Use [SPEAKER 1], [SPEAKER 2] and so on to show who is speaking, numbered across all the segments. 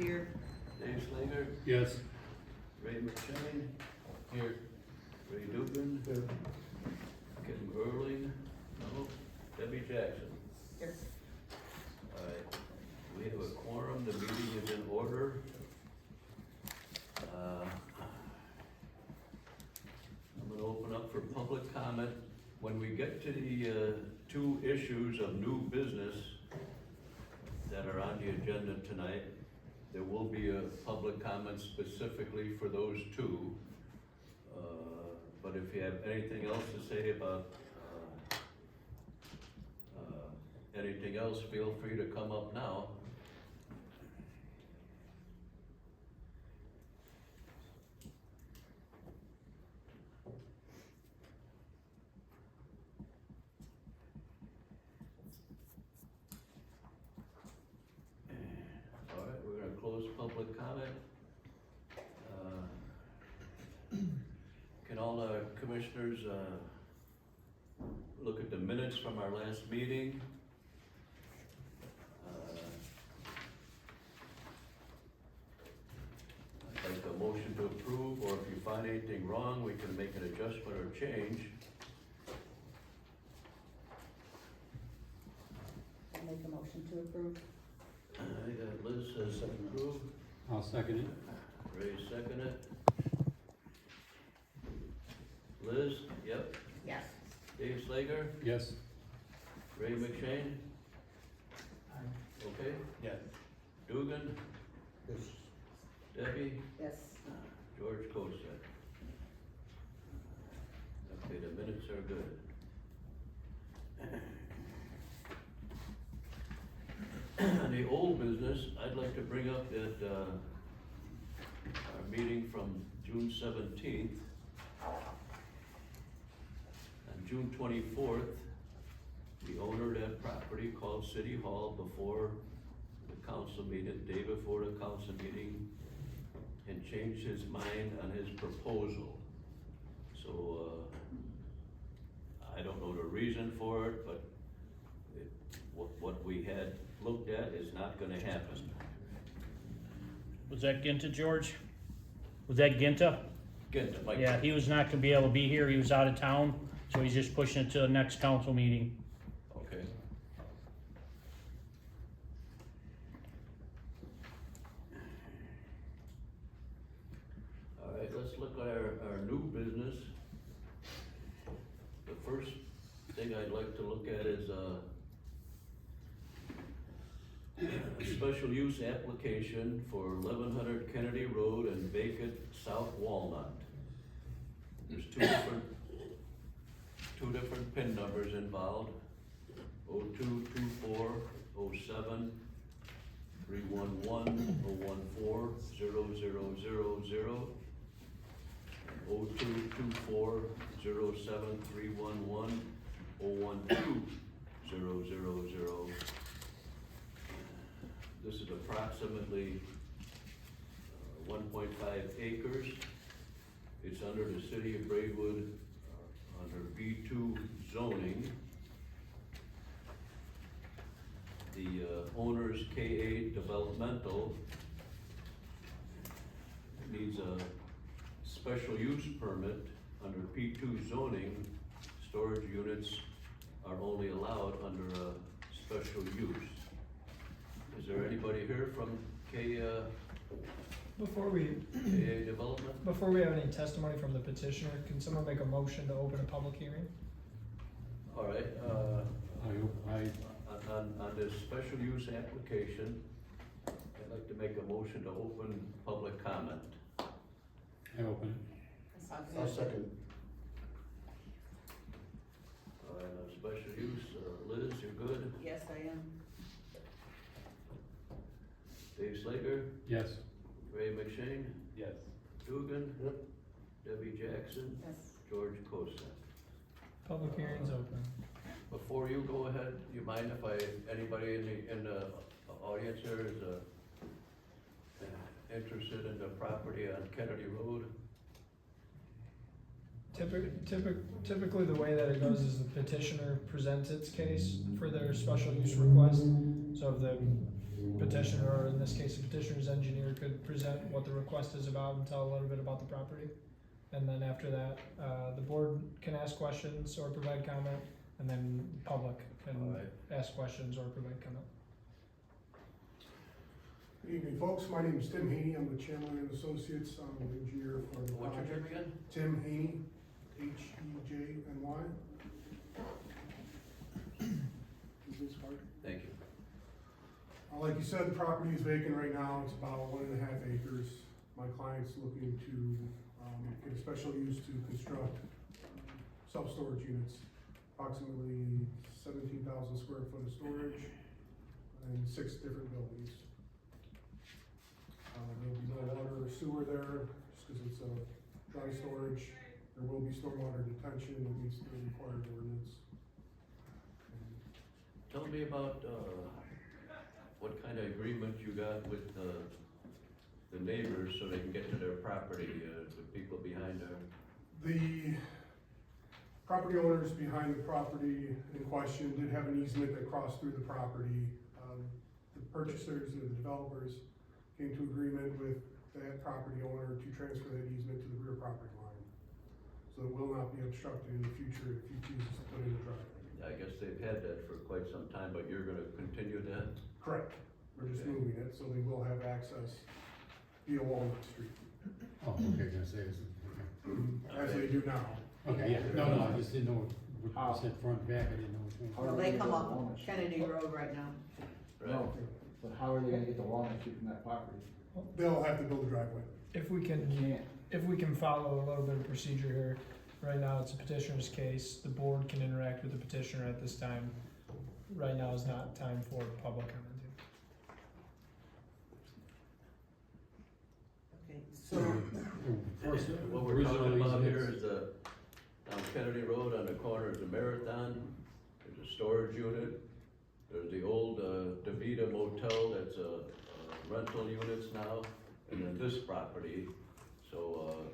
[SPEAKER 1] Here.
[SPEAKER 2] Dave Slager,
[SPEAKER 3] Yes.
[SPEAKER 2] Ray McShane. Here. Ray Dugan. Here. Kim Erling, no. Debbie Jackson.
[SPEAKER 1] Here.
[SPEAKER 2] All right, we have a quorum, the meeting is in order. I'm gonna open up for public comment. When we get to the, two issues of new business that are on the agenda tonight, there will be a public comment specifically for those two. But if you have anything else to say about, anything else, feel free to come up now. All right, we're gonna close public comment. Can all the commissioners, look at the minutes from our last meeting? I'd like a motion to approve, or if you find anything wrong, we can make an adjustment or change.
[SPEAKER 1] I'll make a motion to approve.
[SPEAKER 2] I got Liz says approve,
[SPEAKER 3] I'll second it.
[SPEAKER 2] Ray second it. Liz, yep.
[SPEAKER 1] Yes.
[SPEAKER 2] Dave Slager,
[SPEAKER 3] Yes.
[SPEAKER 2] Ray McShane? Okay,
[SPEAKER 3] Yes.
[SPEAKER 2] Dugan,
[SPEAKER 3] Yes.
[SPEAKER 2] Debbie,
[SPEAKER 1] Yes.
[SPEAKER 2] George Kosak. Okay, the minutes are good. On the old business, I'd like to bring up that, our meeting from June 17th. On June 24th, the owner of that property called City Hall before the council meeting, the day before the council meeting, and changed his mind on his proposal. So, I don't know the reason for it, but what we had looked at is not gonna happen.
[SPEAKER 4] Was that Ginta, George? Was that Ginta?
[SPEAKER 2] Get the mic.
[SPEAKER 4] Yeah, he was not gonna be able to be here, he was out of town, so he's just pushing it to the next council meeting.
[SPEAKER 2] Okay. All right, let's look at our new business. The first thing I'd like to look at is, a special use application for 1100 Kennedy Road and vacant South Walnut. There's two different PIN numbers involved, 022407 311 014 0000, 022407 311 012 000. This is approximately 1.5 acres. It's under the city of Braidwood, under B2 zoning. The owner's KA Developmental needs a special use permit under P2 zoning. Storage units are only allowed under a special use. Is there anybody here from KA Development?
[SPEAKER 5] Before we have any testimony from the petitioner, can someone make a motion to open a public hearing?
[SPEAKER 2] All right,
[SPEAKER 3] I
[SPEAKER 2] on this special use application, I'd like to make a motion to open public comment.
[SPEAKER 3] open it.
[SPEAKER 1] I'll
[SPEAKER 2] second. All right, on special use, Liz, you're good?
[SPEAKER 1] Yes, I am.
[SPEAKER 2] Dave Slager,
[SPEAKER 3] Yes.
[SPEAKER 2] Ray McShane,
[SPEAKER 3] Yes.
[SPEAKER 2] Dugan? Yep. Debbie Jackson,
[SPEAKER 1] Yes.
[SPEAKER 2] George Kosak.
[SPEAKER 5] Public hearing's open.
[SPEAKER 2] Before you go ahead, you mind if anybody in the audience here is, interested in the property on Kennedy Road?
[SPEAKER 5] Typically, the way that it goes is the petitioner presents its case for their special use request. So if the petitioner, or in this case, the petitioner's engineer could present what the request is about and tell a little bit about the property. And then after that, the board can ask questions or provide comment, and then public can
[SPEAKER 2] Alright.
[SPEAKER 5] ask questions or provide comment.
[SPEAKER 6] Good evening, folks. My name is Tim Haney. I'm with Chandler and Associates. I'm the engineer for the
[SPEAKER 2] What's your name
[SPEAKER 6] project.
[SPEAKER 2] again?
[SPEAKER 6] Tim Haney, H-E-J-N-Y. Is this hard?
[SPEAKER 2] Thank you.
[SPEAKER 6] Like you said, the property is vacant right now. It's about 1.5 acres. My client's looking to get a special use to construct self-storage units, approximately 17,000 square foot of storage and 6 different buildings. There'll be no water or sewer there, just because it's a dry storage. There will be stormwater detention that meets the required ordinance.
[SPEAKER 2] Tell me about, what kind of agreement you got with, the neighbors so they can get to their property, the people behind there.
[SPEAKER 6] The property owners behind the property in question did have an easement that crossed through the property. The purchasers or the developers came to agreement with that property owner to transfer that easement to the rear property line. So it will not be obstructed in the future if he chooses to put in a driveway.
[SPEAKER 2] I guess they've had that for quite some time, but you're gonna continue that?
[SPEAKER 6] Correct. We're just
[SPEAKER 2] Okay.
[SPEAKER 6] moving it, so they will have access via Walnut Street,
[SPEAKER 3] Oh, okay, gonna say this, okay.
[SPEAKER 6] as they do now.
[SPEAKER 3] Okay, yeah, no, I just didn't know what you said front, back, I didn't know which one.
[SPEAKER 1] Well, they come up Kennedy Road right now.
[SPEAKER 2] Right?
[SPEAKER 7] No, but how are they gonna get the Walnut Street from that property?
[SPEAKER 6] They'll have to build a driveway.
[SPEAKER 5] If we can, if we can follow a little bit of procedure here, right now it's a petitioner's case, the board can interact with the petitioner at this time. Right now is not time for public commenting.
[SPEAKER 1] Okay, so,
[SPEAKER 3] First,
[SPEAKER 2] What we're talking
[SPEAKER 3] originally,
[SPEAKER 2] about here
[SPEAKER 3] it's-
[SPEAKER 2] is, on Kennedy Road on the corner of the Marathon, there's a storage unit. There's the old, DeVita Motel, that's, rental units now, and then this property. So,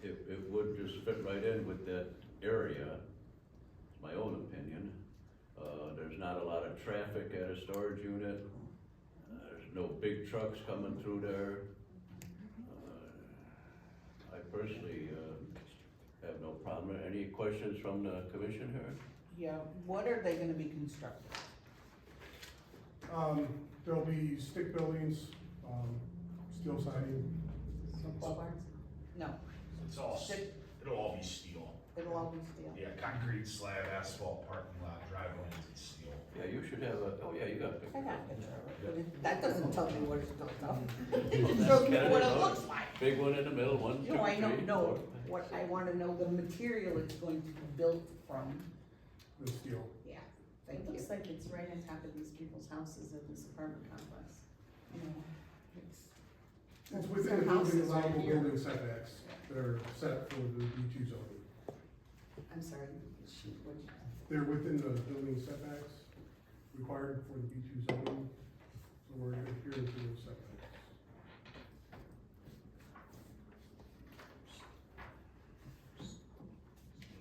[SPEAKER 2] it would just fit right in with that area, it's my own opinion. There's not a lot of traffic at a storage unit. There's no big trucks coming through there. I personally, have no problem. Any questions from the commission here?
[SPEAKER 1] yeah, what are they gonna be constructing?
[SPEAKER 6] There'll be stick buildings, steel siding.
[SPEAKER 1] Pole barns? No,
[SPEAKER 8] It's all,
[SPEAKER 1] Stick.
[SPEAKER 8] it'll all be steel.
[SPEAKER 1] it'll all be steel.
[SPEAKER 8] Yeah, concrete slab, asphalt, parking lot, driveways, and steel.
[SPEAKER 2] Yeah, you should have a, oh yeah, you got a
[SPEAKER 1] I
[SPEAKER 2] picture.
[SPEAKER 1] got a picture of it, but that doesn't tell me what it's built of.
[SPEAKER 2] Well,
[SPEAKER 1] It
[SPEAKER 2] that's
[SPEAKER 1] shows me
[SPEAKER 2] Kennedy
[SPEAKER 1] what it
[SPEAKER 2] Road.
[SPEAKER 1] looks like.
[SPEAKER 2] Big one in the middle, 1, 2,
[SPEAKER 1] No, I
[SPEAKER 2] 3,
[SPEAKER 1] don't know
[SPEAKER 2] 4.
[SPEAKER 1] what, I wanna know the material it's going to be built from.
[SPEAKER 6] The steel.
[SPEAKER 1] Yeah, thank
[SPEAKER 9] It
[SPEAKER 1] you.
[SPEAKER 9] looks like it's right on top of these people's houses at this apartment complex.
[SPEAKER 1] You know, it's-
[SPEAKER 6] It's within the
[SPEAKER 1] Some
[SPEAKER 6] building,
[SPEAKER 1] houses are
[SPEAKER 6] allowable
[SPEAKER 1] here.
[SPEAKER 6] building setbacks that are set for the B2 zoning.
[SPEAKER 9] I'm sorry, what,
[SPEAKER 6] They're within the building setbacks required for the B2 zoning, so we're adhering to those setbacks.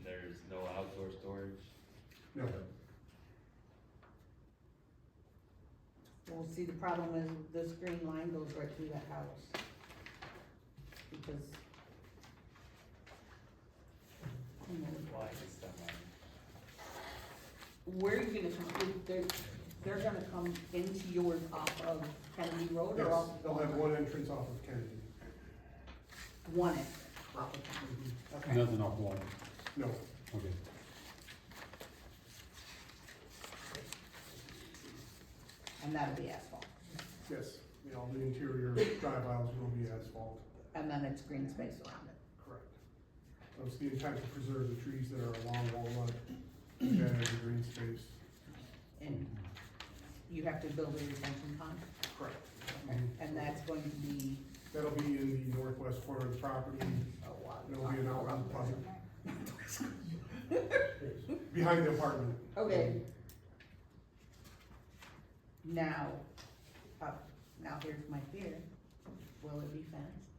[SPEAKER 10] There's no outdoor storage?
[SPEAKER 6] No,
[SPEAKER 1] Well, see, the problem is this green line goes right through that house. Because. you know,
[SPEAKER 10] Why is that one?
[SPEAKER 1] Where are you gonna come, they're gonna come into yours off of Kennedy Road
[SPEAKER 6] yes,
[SPEAKER 1] or off?
[SPEAKER 6] they'll have one entrance off of Kennedy.
[SPEAKER 1] One entrance off of Kennedy, okay.
[SPEAKER 3] Nothing off water,
[SPEAKER 6] No,
[SPEAKER 3] okay.
[SPEAKER 1] And that'll be asphalt,
[SPEAKER 6] yes, the interior drive aisles will be asphalt,
[SPEAKER 1] and then it's green space around it.
[SPEAKER 6] correct. So it's the intent to preserve the trees that are along Walnut, and the green space.
[SPEAKER 1] And you have to build a retention pond,
[SPEAKER 6] Correct.
[SPEAKER 1] okay, and that's going to be,
[SPEAKER 6] That'll be in the northwest corner of the property,
[SPEAKER 1] oh, wow.
[SPEAKER 6] There'll be an outlet pipe. Behind the apartment.
[SPEAKER 1] Okay. Now, now here's my fear, will it be fenced?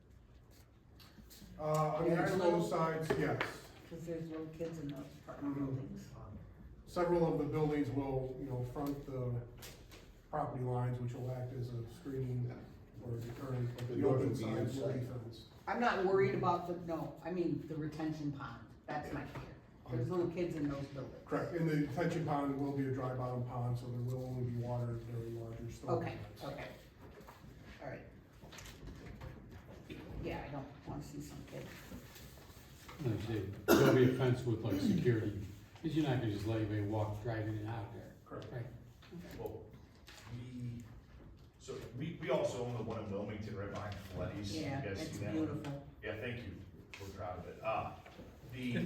[SPEAKER 6] On the
[SPEAKER 1] There are little-
[SPEAKER 6] exposed sides, yes.
[SPEAKER 1] Cause there's little kids in those apartment
[SPEAKER 6] Mhm.
[SPEAKER 1] buildings.
[SPEAKER 6] Several of the buildings will, front property lines, which will act as a screening or deterrent, but
[SPEAKER 7] The
[SPEAKER 6] the
[SPEAKER 7] doors
[SPEAKER 6] open
[SPEAKER 7] will be
[SPEAKER 6] sides will be
[SPEAKER 7] inside.
[SPEAKER 6] fenced.
[SPEAKER 1] I'm not worried about the retention pond, that's my fear. There's little kids in those buildings.
[SPEAKER 6] Correct, and the detention pond will be a dry bottom pond, so there will only be water during larger storm
[SPEAKER 1] Okay,
[SPEAKER 6] events.
[SPEAKER 1] okay. Alright. Yeah, I don't wanna see some kid.
[SPEAKER 3] Like I say, there'll be a fence with like security, cause you're not gonna just let anybody walk, drive in and out there.
[SPEAKER 6] Correct.
[SPEAKER 3] Right.
[SPEAKER 8] Well, we also own the one in Wilmington right behind Fletty's. You
[SPEAKER 1] Yeah,
[SPEAKER 8] guys
[SPEAKER 1] it's
[SPEAKER 8] see that?
[SPEAKER 1] beautiful.
[SPEAKER 8] Yeah, thank you, we're proud of it.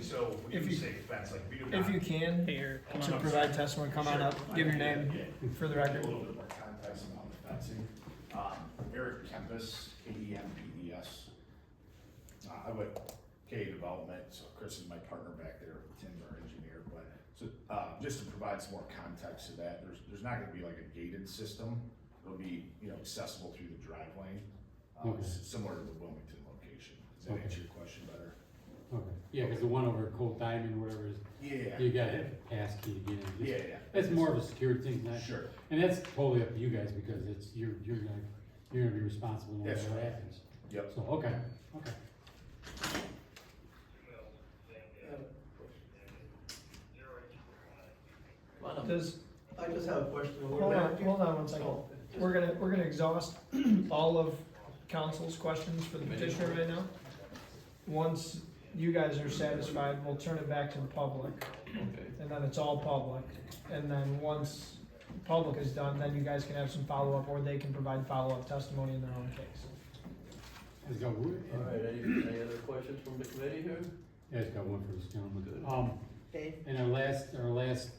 [SPEAKER 8] So when
[SPEAKER 5] if
[SPEAKER 8] you
[SPEAKER 5] you-
[SPEAKER 8] say fence, like we do not.
[SPEAKER 5] If you can,
[SPEAKER 4] Here, come
[SPEAKER 5] to
[SPEAKER 4] on up.
[SPEAKER 5] provide testimony, come on up, give your name for the
[SPEAKER 8] A
[SPEAKER 5] record.
[SPEAKER 8] little bit more context on the fencing. Eric Kempis, Kempes. I went K Development, so Chris is my partner back there, Tim's our engineer, but, so, just to provide some more context to that, there's not gonna be like a gated system. It'll be, accessible through the drive lane,
[SPEAKER 3] Okay.
[SPEAKER 8] similar to the Wilmington location. Does that
[SPEAKER 3] Okay.
[SPEAKER 8] answer your question better?
[SPEAKER 3] Okay, yeah, cause the one over at Cold Diamond, whatever is,
[SPEAKER 8] Yeah.
[SPEAKER 3] you gotta have a pass key to get in. Just-
[SPEAKER 8] Yeah.
[SPEAKER 3] That's more of a security thing, not,
[SPEAKER 8] Sure.
[SPEAKER 3] and that's totally up to you guys, because it's, you're gonna be responsible no matter
[SPEAKER 8] That's
[SPEAKER 3] what
[SPEAKER 8] right.
[SPEAKER 3] happens.
[SPEAKER 8] Yep.
[SPEAKER 3] So, okay.
[SPEAKER 2] Come on up.
[SPEAKER 5] Does,
[SPEAKER 11] I just have a question.
[SPEAKER 5] hold on 1 second. We're gonna exhaust all of council's questions for the petitioner right now. Once you guys are satisfied, we'll turn it back to the public,
[SPEAKER 2] Okay.
[SPEAKER 5] and then it's all public. And then once the public is done, then you guys can have some follow-up, or they can provide follow-up testimony in their own case.
[SPEAKER 3] Let's go.
[SPEAKER 2] All right, any other questions from the committee here?
[SPEAKER 3] Yeah, I've got one for this gentleman.
[SPEAKER 2] Good.
[SPEAKER 1] Dave?
[SPEAKER 3] In our last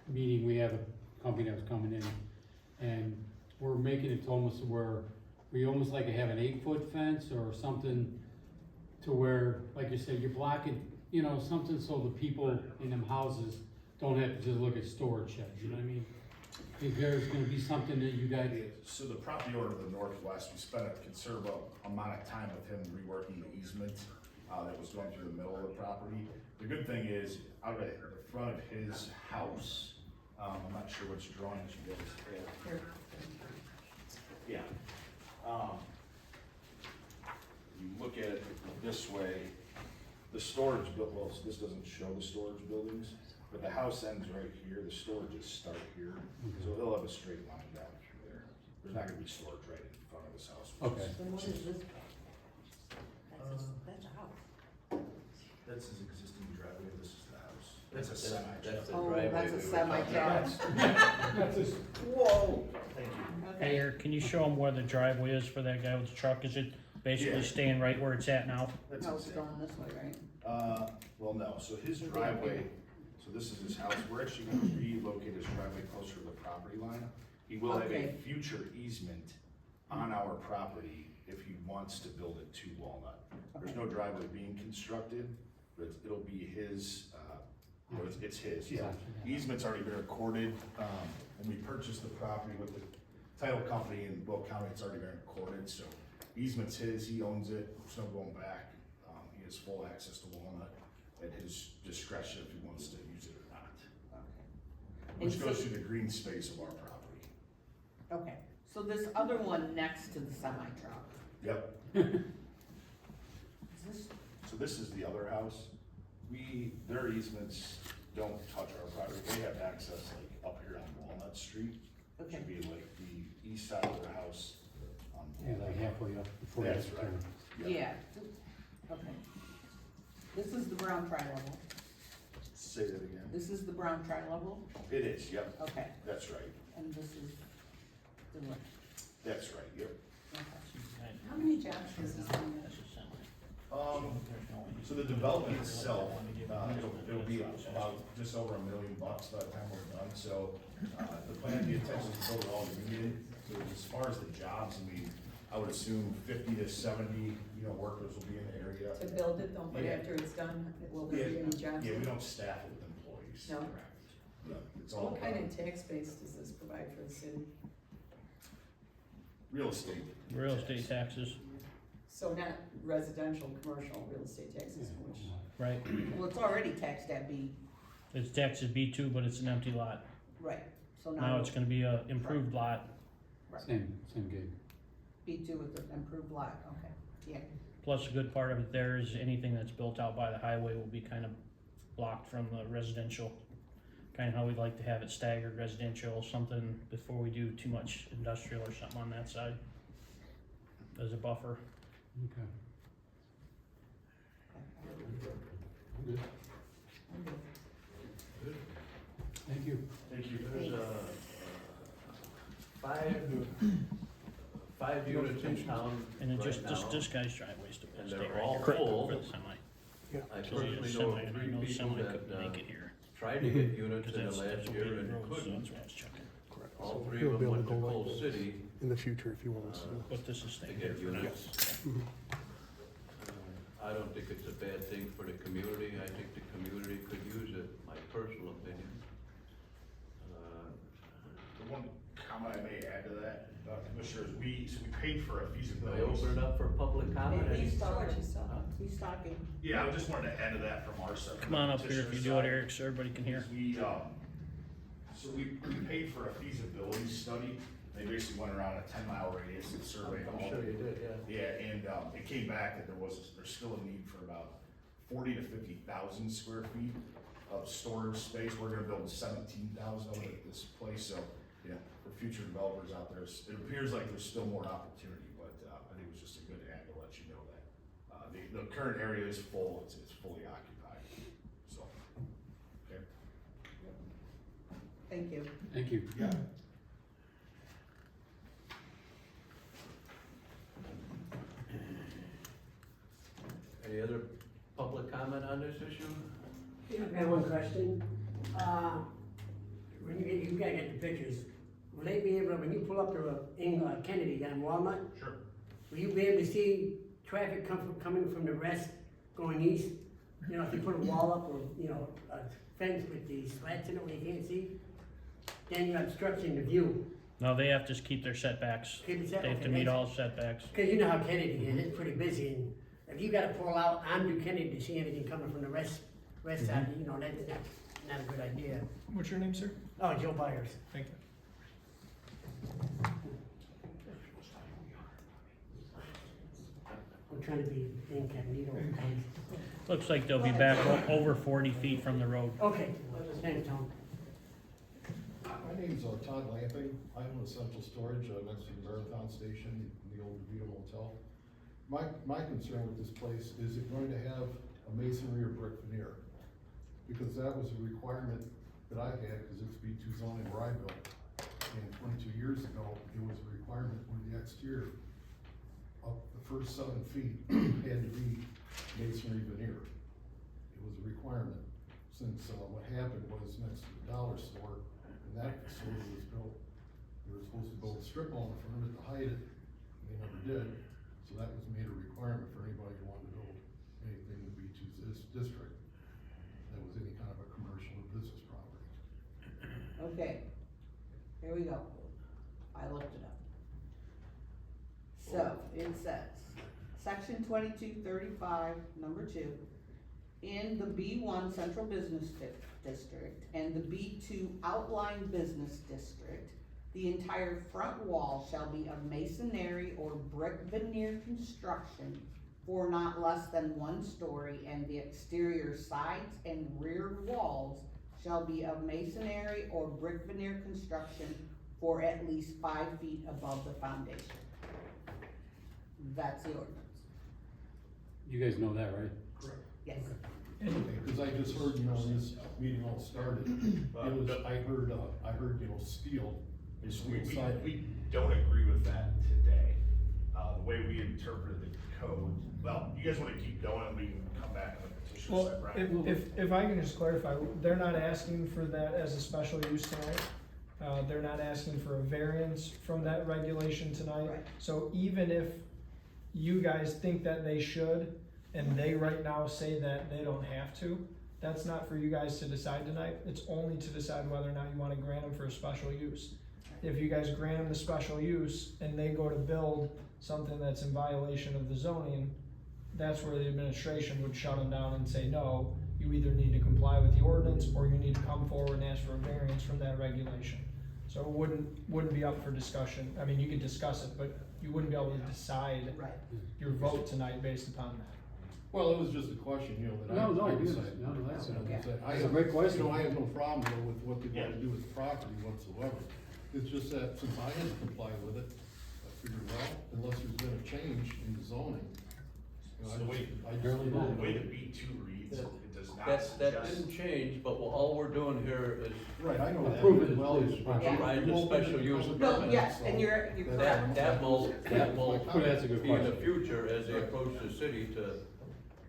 [SPEAKER 3] meeting, we have a company that was coming in, and we're making it to almost where we almost like to have an 8-foot fence or something to where, like you said, you're blocking, something so the people in them houses don't have to just look at storage sheds, you know what I mean? If there's gonna be something that you guys,
[SPEAKER 8] So the property owner of the Northwest, we spent a considerable amount of time with him reworking the easement, that was going through the middle of the property. The good thing is, out at the front of his house, I'm not sure which drawings you guys have.
[SPEAKER 1] Here.
[SPEAKER 8] Yeah. You look at it this way, the storage well, this doesn't show the storage buildings, but the house ends right here, the storages start here, so they'll have a straight line down through there. There's not gonna be storage right in front of this house.
[SPEAKER 3] Okay.
[SPEAKER 1] Then what is this? That's a house.
[SPEAKER 8] That's his existing driveway, this is the house. That's a semi.
[SPEAKER 2] That's the
[SPEAKER 1] Oh,
[SPEAKER 2] driveway.
[SPEAKER 1] that's a
[SPEAKER 2] we were talking about.
[SPEAKER 1] semi-truck.
[SPEAKER 6] That's just,
[SPEAKER 1] Whoa.
[SPEAKER 8] Thank you.
[SPEAKER 1] Okay.
[SPEAKER 4] Hey, Eric, can you show him where the driveway is for that guy with the truck? Is it basically
[SPEAKER 8] Yeah.
[SPEAKER 4] staying right where it's at now?
[SPEAKER 8] That's
[SPEAKER 1] No, it's
[SPEAKER 8] it.
[SPEAKER 1] going this way, right?
[SPEAKER 8] Well, no, so his driveway, so this is his house, we're actually gonna relocate his driveway closer to the property line. He will have a
[SPEAKER 1] Okay.
[SPEAKER 8] future easement on our property if he wants to build it to Walnut. There's no driveway being constructed, but it'll be his, it's his, yeah. Easement's already been recorded, when we purchased the property with the title company in Will County, it's already been recorded, so easement's his, he owns it, there's no going back. He has full access to Walnut at his discretion if he wants to use it or not. Which
[SPEAKER 1] And
[SPEAKER 8] goes
[SPEAKER 1] so-
[SPEAKER 8] through the green space of our property.
[SPEAKER 1] Okay, so this other one next to the semi-truck,
[SPEAKER 8] Yep,
[SPEAKER 1] is this,
[SPEAKER 8] so this is the other house. Their easements don't touch our property, they have access like up here on Walnut Street. It
[SPEAKER 1] okay,
[SPEAKER 8] should be like the east side of their house on
[SPEAKER 3] yeah, like
[SPEAKER 8] Walnut.
[SPEAKER 3] halfway up before you
[SPEAKER 8] That's
[SPEAKER 3] have to
[SPEAKER 8] right.
[SPEAKER 3] turn.
[SPEAKER 8] Yep.
[SPEAKER 1] yeah, okay. This is the brown tri-level,
[SPEAKER 8] Say that again.
[SPEAKER 1] this is the brown tri-level,
[SPEAKER 8] It is, yep,
[SPEAKER 1] okay,
[SPEAKER 8] that's right,
[SPEAKER 1] and this is the one,
[SPEAKER 8] that's right, yep.
[SPEAKER 1] okay.
[SPEAKER 9] How many jobs does this one have?
[SPEAKER 8] So the development itself, it'll be about just over $1 million by the time we're done, so, the plan, the intention is to build it all union. So as far as the jobs, I would assume 50 to 70, workers will be in the area.
[SPEAKER 9] To build it though, but
[SPEAKER 8] Yeah.
[SPEAKER 9] after it's done, will there be any jobs?
[SPEAKER 8] Yeah, we don't staff it with employees.
[SPEAKER 9] No?
[SPEAKER 8] Correct. Yeah, it's all
[SPEAKER 9] What kind of tax base does this provide for the city?
[SPEAKER 8] real estate.
[SPEAKER 4] Real estate taxes,
[SPEAKER 9] So not residential, commercial real estate taxes, which,
[SPEAKER 4] right?
[SPEAKER 1] Well, it's already taxed at B,
[SPEAKER 4] It's taxes B2, but it's an empty lot.
[SPEAKER 1] right, So
[SPEAKER 4] Now it's gonna be a improved lot,
[SPEAKER 3] Same gig.
[SPEAKER 1] B2 with the improved lot, okay, yeah.
[SPEAKER 4] plus a good part of it there is anything that's built out by the highway will be kind of blocked from the residential. Kinda how we'd like to have it staggered residential, something before we do too much industrial or something on that side. As a buffer.
[SPEAKER 3] Okay.
[SPEAKER 2] Good.
[SPEAKER 3] Thank you.
[SPEAKER 8] Thank you.
[SPEAKER 2] There's five units in town
[SPEAKER 4] And then
[SPEAKER 2] right
[SPEAKER 4] just,
[SPEAKER 2] now,
[SPEAKER 4] this guy's driveway's to
[SPEAKER 2] and
[SPEAKER 4] stay
[SPEAKER 2] they're
[SPEAKER 4] right
[SPEAKER 2] all
[SPEAKER 4] here
[SPEAKER 2] full.
[SPEAKER 4] for the semi.
[SPEAKER 2] I
[SPEAKER 4] Cause he
[SPEAKER 2] personally
[SPEAKER 4] is
[SPEAKER 2] know
[SPEAKER 4] semi,
[SPEAKER 2] of
[SPEAKER 4] and I
[SPEAKER 2] three
[SPEAKER 4] know
[SPEAKER 2] people
[SPEAKER 4] semi
[SPEAKER 2] that,
[SPEAKER 4] couldn't make it here.
[SPEAKER 2] tried to get units
[SPEAKER 4] Cause
[SPEAKER 2] in the
[SPEAKER 4] that's
[SPEAKER 2] last
[SPEAKER 4] a
[SPEAKER 2] year
[SPEAKER 4] big
[SPEAKER 2] and
[SPEAKER 4] road, so
[SPEAKER 2] couldn't.
[SPEAKER 4] that's what I was checking.
[SPEAKER 2] All
[SPEAKER 11] So
[SPEAKER 2] three
[SPEAKER 11] he'll
[SPEAKER 2] of
[SPEAKER 11] be
[SPEAKER 2] them
[SPEAKER 11] able
[SPEAKER 2] went
[SPEAKER 11] to
[SPEAKER 2] to
[SPEAKER 11] go like
[SPEAKER 2] Coal
[SPEAKER 11] this.
[SPEAKER 2] City,
[SPEAKER 11] In the future, if you want to see.
[SPEAKER 4] But this is
[SPEAKER 2] to
[SPEAKER 4] staying
[SPEAKER 2] get
[SPEAKER 4] here for now.
[SPEAKER 2] units. I don't think it's a bad thing for the community, I think the community could use it, my personal opinion.
[SPEAKER 8] The one comment I may add to that, Commissioner, is we paid for a
[SPEAKER 2] Can I
[SPEAKER 8] feasibility.
[SPEAKER 2] open it up for public comment?
[SPEAKER 1] He's talking,
[SPEAKER 2] Huh?
[SPEAKER 1] he's talking.
[SPEAKER 8] Yeah, I just wanted to add to that from our side.
[SPEAKER 4] Come on up here if you do it, Eric, so everybody can hear.
[SPEAKER 8] So we paid for a feasibility study. They basically went around a 10-mile radius and surveyed all.
[SPEAKER 2] I'm sure you did, yeah.
[SPEAKER 8] Yeah, and it came back that there's still a need for about 40 to 50,000 square feet of storage space. We're gonna build 17,000 of it at this place, so, yeah, for future developers out there, it appears like there's still more opportunity, but, I think it was just a good ad to let you know that. The current area is full, it's fully occupied, so, okay.
[SPEAKER 1] Thank you.
[SPEAKER 3] Thank you.
[SPEAKER 8] Yeah.
[SPEAKER 2] Any other public comment on this issue?
[SPEAKER 12] Yeah, I have one question. When you guys get the pictures, will they be able, when you pull up to Kennedy on Walnut,
[SPEAKER 8] Sure.
[SPEAKER 12] will you be able to see traffic coming from the west going east? You know, if you put a wall up or, you know, a fence with these slats in it where you can't see, then you're obstructing the view.
[SPEAKER 4] No, they have to keep their setbacks.
[SPEAKER 12] Keep it set-
[SPEAKER 4] They have to
[SPEAKER 12] okay,
[SPEAKER 4] meet
[SPEAKER 12] that's-
[SPEAKER 4] all setbacks.
[SPEAKER 12] Cause you know how Kennedy is, it's pretty busy, and if you gotta pull out onto Kennedy to see anything coming from the west side, you know, that's not a good idea.
[SPEAKER 5] What's your name, sir?
[SPEAKER 12] Oh, Joe Byers.
[SPEAKER 5] Thank you.
[SPEAKER 12] I'm trying to be incognito.
[SPEAKER 4] Looks like they'll be back over 40 feet from the road.
[SPEAKER 12] Okay, thanks, Tom.
[SPEAKER 13] My name's Todd Lamping. I own Essential Storage next to the Marathon Station, the old DeVito Motel. My concern with this place, is it going to have a masonry or brick veneer? Because that was a requirement that I had, because it's B2 zoning where I built. And 22 years ago, it was a requirement where the exterior up the first 7 feet had to be masonry veneer. It was a requirement, since what happened was next to the dollar store, and that facility was built, they were supposed to build a strip mall in front of it to hide it, and they never did. So that was made a requirement for anybody who wanted to build anything in the B2 district. That was any kind of a commercial or business property.
[SPEAKER 1] Okay, here we go. I looked it up. So, it says, section 2235, number 2, in the B1 Central Business District and the B2 Outline Business District, the entire front wall shall be of masonry or brick veneer construction for not less than 1 story, and the exterior sides and rear walls shall be of masonry or brick veneer construction for at least 5 feet above the foundation. That's the ordinance.
[SPEAKER 3] You guys know that, right?
[SPEAKER 13] Correct.
[SPEAKER 1] Yes.
[SPEAKER 13] Because I just heard, when this meeting all started, I heard, steel.
[SPEAKER 8] We don't agree with that today. The way we interpreted the code, well, you guys wanna keep going, and we can come back on the petition
[SPEAKER 5] Well,
[SPEAKER 8] side, Brian?
[SPEAKER 5] if I can just clarify, they're not asking for that as a special use tonight. They're not asking for a variance from that regulation tonight.
[SPEAKER 1] Right.
[SPEAKER 5] So even if you guys think that they should, and they right now say that they don't have to, that's not for you guys to decide tonight. It's only to decide whether or not you wanna grant them for a special use. If you guys grant them the special use and they go to build something that's in violation of the zoning, that's where the administration would shut them down and say, no, you either need to comply with the ordinance or you need to come forward and ask for a variance from that regulation. So it wouldn't be up for discussion, I mean, you could discuss it, but you wouldn't be able to decide
[SPEAKER 1] Right.
[SPEAKER 5] your vote tonight based upon that.
[SPEAKER 13] Well, it was just a question, you know, that
[SPEAKER 3] No,
[SPEAKER 13] I
[SPEAKER 3] yes,
[SPEAKER 13] decided.
[SPEAKER 3] no, that's,
[SPEAKER 13] You know,
[SPEAKER 1] Yeah.
[SPEAKER 13] that I
[SPEAKER 3] That's a
[SPEAKER 13] have-
[SPEAKER 3] great question.
[SPEAKER 13] You know, I have no problem you know, with what they want to do with the property whatsoever. It's just that since I had to comply with it, I figured, well, unless there's been a change in the zoning. You know,
[SPEAKER 8] So wait,
[SPEAKER 13] I
[SPEAKER 3] Barely
[SPEAKER 13] just-
[SPEAKER 3] did.
[SPEAKER 8] The way the B two reads, it does not
[SPEAKER 2] That
[SPEAKER 8] suggest.
[SPEAKER 2] didn't change, but all we're doing here is
[SPEAKER 13] Right, I know that.
[SPEAKER 3] Approve it,
[SPEAKER 13] Well,
[SPEAKER 3] please.
[SPEAKER 13] but
[SPEAKER 1] Yeah.
[SPEAKER 2] provide the
[SPEAKER 13] you opened
[SPEAKER 2] special
[SPEAKER 13] it
[SPEAKER 2] use
[SPEAKER 13] public
[SPEAKER 1] No,
[SPEAKER 2] permit.
[SPEAKER 1] yes,
[SPEAKER 13] so
[SPEAKER 1] and you're correct.
[SPEAKER 2] That will
[SPEAKER 3] Well, that's a good
[SPEAKER 2] be in the
[SPEAKER 3] question.
[SPEAKER 2] future as they approach the city to,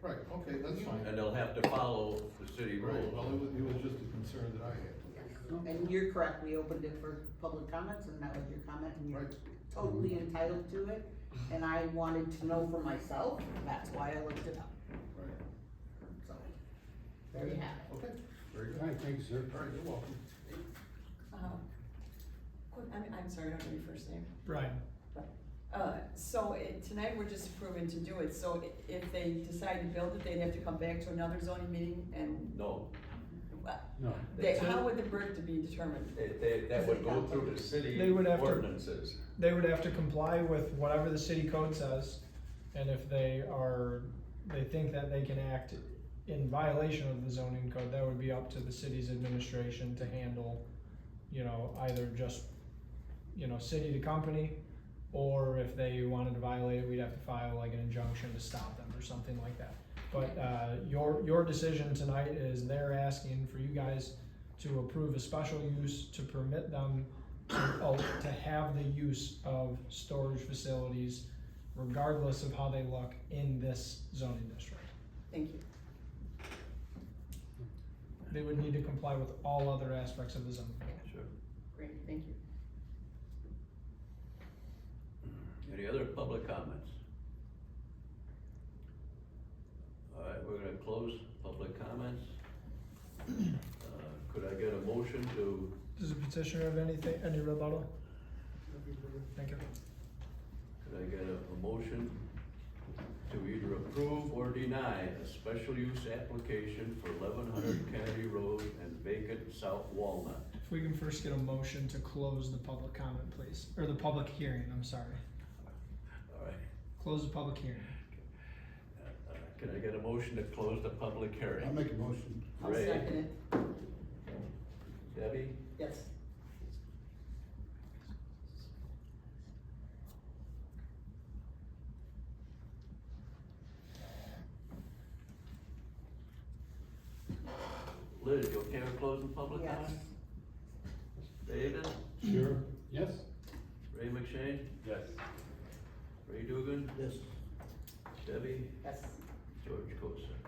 [SPEAKER 13] Right, okay, that's fine.
[SPEAKER 2] and they'll have to follow the city
[SPEAKER 13] Right, well,
[SPEAKER 2] rules.
[SPEAKER 13] it was just a concern that I had.
[SPEAKER 1] And you're correct, we opened it for public comments, and that was your comment, and you're
[SPEAKER 13] Right.
[SPEAKER 1] totally entitled to it. And I wanted to know for myself, that's why I looked it up,
[SPEAKER 13] Right,
[SPEAKER 1] so, there you have it.
[SPEAKER 13] okay, very good.
[SPEAKER 3] All right, thank you, sir.
[SPEAKER 13] All right, you're welcome.
[SPEAKER 9] I'm sorry, I don't know your first name.
[SPEAKER 5] Brian,
[SPEAKER 9] Tonight we're just approving to do it, so if they decide to build it, they'd have to come back to another zoning meeting and,
[SPEAKER 2] No,
[SPEAKER 3] No,
[SPEAKER 9] how would the BRIC to be determined?
[SPEAKER 2] that would go through the city
[SPEAKER 5] They would have to-
[SPEAKER 2] ordinances.
[SPEAKER 5] they would have to comply with whatever the city code says, and if they think that they can act in violation of the zoning code, that would be up to the city's administration to handle, you know, either just, you know, city to company, or if they wanted to violate it, we'd have to file like an injunction to stop them or something like that. But, your decision tonight is they're asking for you guys to approve a special use to permit them to have the use of storage facilities regardless of how they look in this zoning district.
[SPEAKER 9] Thank you.
[SPEAKER 5] They would need to comply with all other aspects of the zoning code.
[SPEAKER 2] Sure.
[SPEAKER 9] Great, thank you.
[SPEAKER 2] Any other public comments? All right, we're gonna close public comments. Could I get a motion to,
[SPEAKER 5] Does the petitioner have any rebuttal? Thank you.
[SPEAKER 2] could I get a motion to either approve or deny a special use application for 1100 Kennedy Road and vacant South Walnut?
[SPEAKER 5] If we can first get a motion to close the public comment, please, or the public hearing, I'm sorry.
[SPEAKER 2] All right,
[SPEAKER 5] Close the public hearing.
[SPEAKER 2] can I get a motion to close the public hearing?
[SPEAKER 7] make a motion.
[SPEAKER 9] I'll
[SPEAKER 2] Ray.
[SPEAKER 9] second it,
[SPEAKER 2] Debbie?
[SPEAKER 9] yes.
[SPEAKER 2] Liz, you okay with closing public
[SPEAKER 1] Yes.
[SPEAKER 2] comment? David?
[SPEAKER 3] sure, yes?
[SPEAKER 2] Ray McShane?
[SPEAKER 10] Yes.
[SPEAKER 2] Ray Dugan?
[SPEAKER 7] Yes.
[SPEAKER 2] Debbie?
[SPEAKER 1] Yes.
[SPEAKER 2] George Kosek.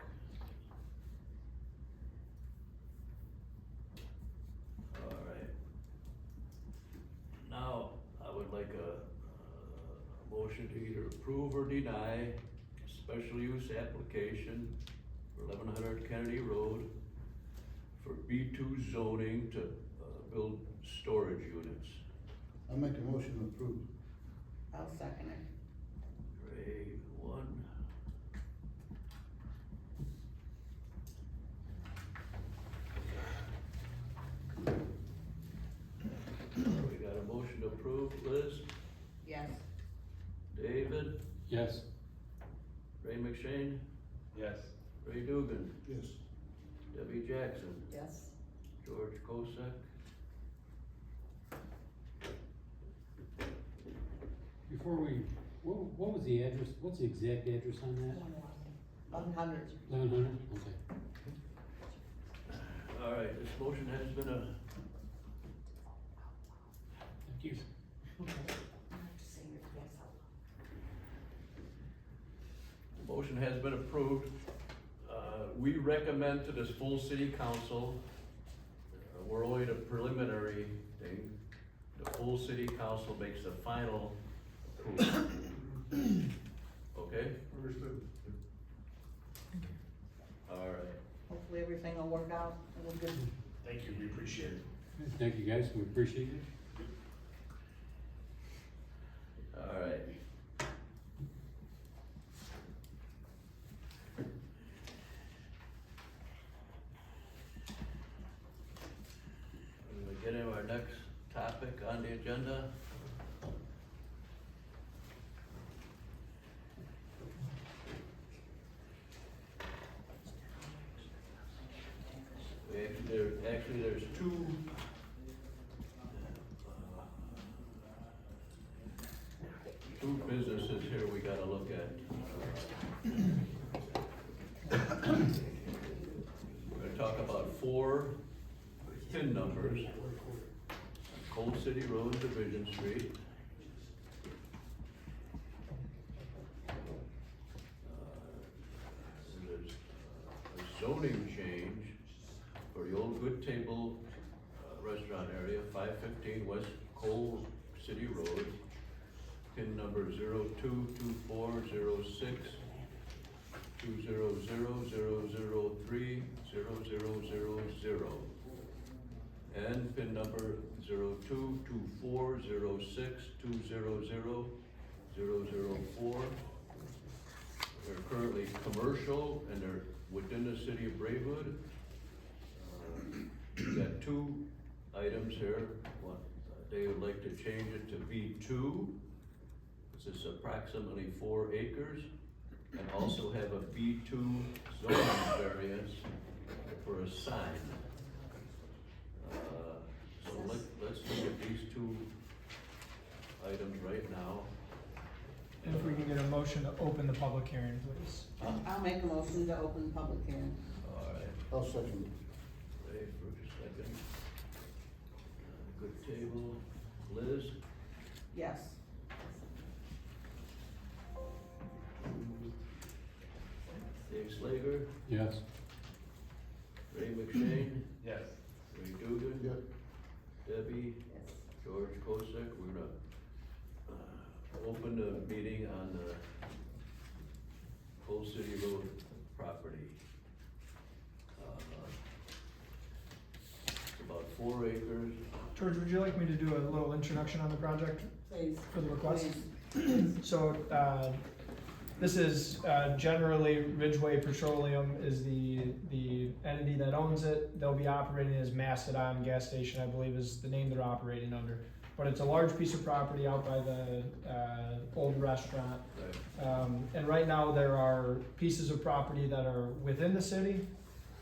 [SPEAKER 2] All right. Now, I would like a motion to either approve or deny a special use application for 1100 Kennedy Road for B2 zoning to build storage units.
[SPEAKER 7] I'll make a motion to approve.
[SPEAKER 1] I'll second it.
[SPEAKER 2] Ray, one. We got a motion to approve, Liz,
[SPEAKER 1] Yes.
[SPEAKER 2] David,
[SPEAKER 3] Yes,
[SPEAKER 2] Ray McShane,
[SPEAKER 10] Yes.
[SPEAKER 2] Ray Dugan,
[SPEAKER 7] Yes.
[SPEAKER 2] Debbie Jackson,
[SPEAKER 9] Yes.
[SPEAKER 2] George Kosek.
[SPEAKER 3] before what was the address, what's the exact address on that?
[SPEAKER 1] 100.
[SPEAKER 3] 1100, okay.
[SPEAKER 2] All right, this motion has been
[SPEAKER 3] Thank you.
[SPEAKER 2] the motion has been approved. We recommend to this full city council, we're only the preliminary thing. The full city council makes the final approval. Okay?
[SPEAKER 6] Understood.
[SPEAKER 2] All right.
[SPEAKER 1] Hopefully everything will work out, it'll good.
[SPEAKER 8] Thank you, we appreciate it.
[SPEAKER 3] Thank you, guys, we appreciate it.
[SPEAKER 2] All right. We're gonna get into our next topic. agenda. Actually, there's two businesses here we gotta look at. We're gonna talk about 4 PIN numbers. Cold City Road, Division Street. There's a zoning change for the old Good Table restaurant area, 515 West Cold City Road. PIN number 022406 2000003 0000. And PIN number 022406 2000004. They're currently commercial and they're within the city of Braewood. We've got 2 items here. One, they would like to change it to B2. This is approximately 4 acres. And also have a B2 zoning variance for a sign. So let's look at these 2 items right now.
[SPEAKER 5] And if we can get a motion to open the public hearing, please.
[SPEAKER 1] I'll make a motion to open the public hearing.
[SPEAKER 2] All right,
[SPEAKER 7] I'll second.
[SPEAKER 2] Ray for a second. Good table, Liz?
[SPEAKER 1] Yes.
[SPEAKER 2] Dave Slager,
[SPEAKER 3] Yes.
[SPEAKER 2] Ray McShane,
[SPEAKER 10] Yes.
[SPEAKER 2] Ray Dugan,
[SPEAKER 7] Yep.
[SPEAKER 2] Debbie, George Kosek. We're gonna open the meeting on the Cold City Road property. It's about 4 acres.
[SPEAKER 5] George, would you like me to do a little introduction on the project
[SPEAKER 9] Please.
[SPEAKER 5] for the request?
[SPEAKER 9] Please.
[SPEAKER 5] So, this is, generally Ridgeway Petroleum is the entity that owns it. They'll be operating as Mastodon Gas Station, I believe is the name they're operating under. But it's a large piece of property out by the, old restaurant.
[SPEAKER 2] Right.
[SPEAKER 5] And right now there are pieces of property that are within the city,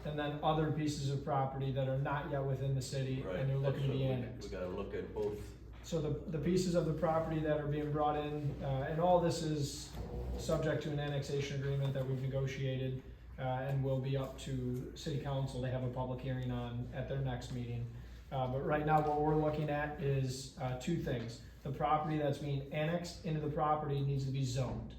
[SPEAKER 5] and then other pieces of property that are not yet within the city,
[SPEAKER 2] Right.
[SPEAKER 5] and they're looking to
[SPEAKER 2] That's
[SPEAKER 5] be
[SPEAKER 2] what
[SPEAKER 5] annexed.
[SPEAKER 2] We gotta look at both.
[SPEAKER 5] So the pieces of the property that are being brought in, and all this is subject to an annexation agreement that we've negotiated, and will be up to city council to have a public hearing on at their next meeting. But right now, what we're looking at is, 2 things. The property that's being annexed into the property needs to be zoned.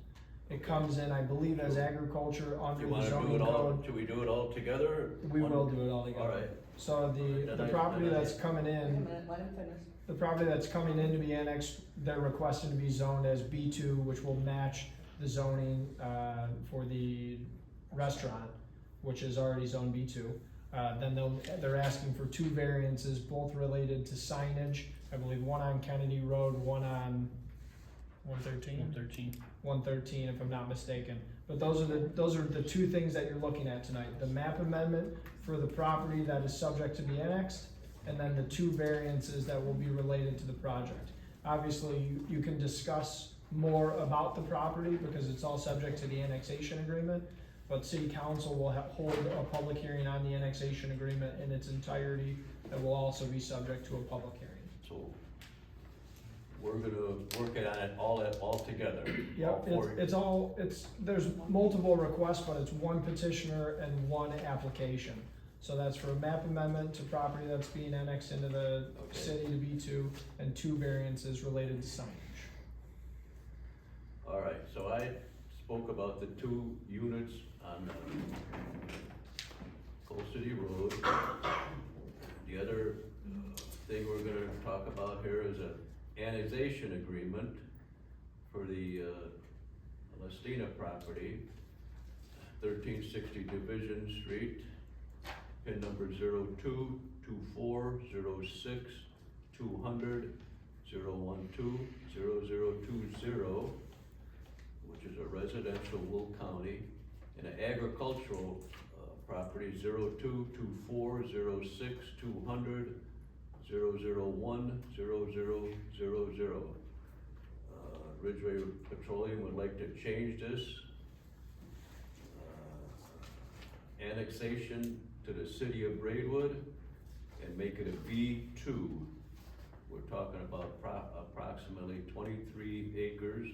[SPEAKER 5] It comes in, I believe, as agriculture
[SPEAKER 2] Do
[SPEAKER 5] under
[SPEAKER 2] you
[SPEAKER 5] the
[SPEAKER 2] wanna do
[SPEAKER 5] zoning
[SPEAKER 2] it all,
[SPEAKER 5] code.
[SPEAKER 2] should we do it all together?
[SPEAKER 5] We will do it all together.
[SPEAKER 2] All right.
[SPEAKER 5] So the property that's coming
[SPEAKER 1] Wait a
[SPEAKER 5] in,
[SPEAKER 1] minute, let him finish.
[SPEAKER 5] the property that's coming in to be annexed, they're requesting to be zoned as B2, which will match the zoning, for the restaurant, which is already zone B2. Then they're asking for 2 variances, both related to signage. I believe one on Kennedy Road, one on 113? 113, if I'm not mistaken. But those are the 2 things that you're looking at tonight. The map amendment for the property that is subject to be annexed, and then the 2 variances that will be related to the project. Obviously, you can discuss more about the property because it's all subject to the annexation agreement, but city council will hold a public hearing on the annexation agreement in its entirety that will also be subject to a public hearing.
[SPEAKER 2] So we're gonna work it on it all together.
[SPEAKER 5] Yep, there's multiple requests, but it's 1 petitioner and 1 application. So that's for a map amendment to property that's being annexed into the
[SPEAKER 2] Okay.
[SPEAKER 5] city to B2, and 2 variances related to signage.
[SPEAKER 2] All right, so I spoke about the 2 units on Cold City Road. The other thing we're gonna talk about here is an annexation agreement for the Lestina property, 1360 Division Street, PIN number 022406 200 012 0020, which is a residential Will County, and an agricultural property 022406 200 0010000. Ridgeway Petroleum would like to change this. Annexation to the city of Braidwood and make it a B2. We're talking about approximately 23 acres.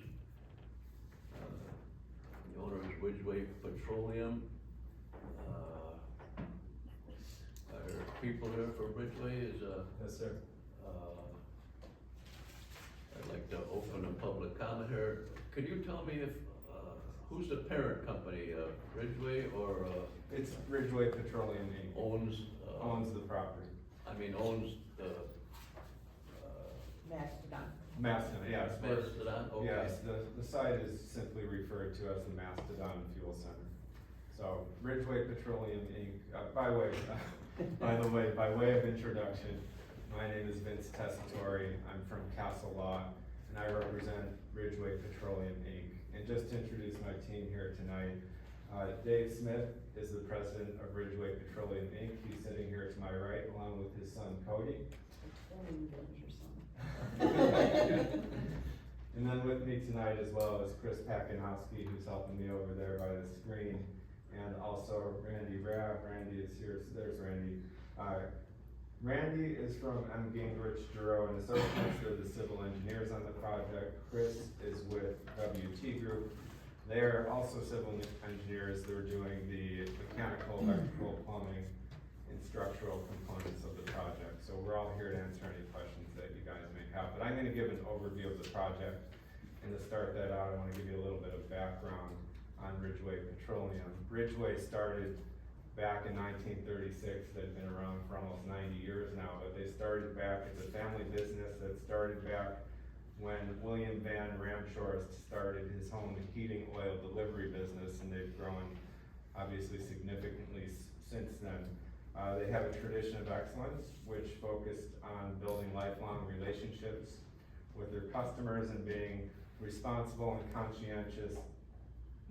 [SPEAKER 2] The owner is Ridgeway Petroleum. Are there people there for Ridgeway?
[SPEAKER 10] Yes, sir.
[SPEAKER 2] I'd like to open a public comment here. Could you tell me if, who's the parent company, Ridgeway or,
[SPEAKER 10] It's Ridgeway Petroleum Inc.
[SPEAKER 2] owns
[SPEAKER 10] the property.
[SPEAKER 2] owns the,
[SPEAKER 1] Mastodon.
[SPEAKER 10] Mastodon, yes.
[SPEAKER 2] Mastodon? Okay.
[SPEAKER 10] Yes, the site is simply referred to as the Mastodon Fuel Center. So Ridgeway Petroleum Inc., by the way, by way of introduction, my name is Vince Tessitore. I'm from Castle Law, and I represent Ridgeway Petroleum Inc. And just to introduce my team here tonight, Dave Smith is the president of Ridgeway Petroleum Inc. He's sitting here to my right, along with his son Cody. And then with me tonight as well is Chris Pakinowski, who's helping me over there by the screen, and also Randy Rabb. Randy is here, so there's Randy. Randy is from M. Gingrich, Duro and Associates. They're the civil engineers on the project. Chris is with WT Group. They're also civil engineers. They're doing the mechanical, electrical, plumbing, and structural components of the project. So we're all here to answer any questions that you guys may have. But I'm gonna give an overview of the project. And to start that out, I wanna give you a little bit of background on Ridgeway Petroleum. Ridgeway started back in 1936. They've been around for almost 90 years now, but they started back, it's a family business that started back when William Van Ramshorst started his home heating oil delivery business, and they've grown obviously significantly since then. They have a tradition of excellence, which focused on building lifelong relationships with their customers and being responsible and conscientious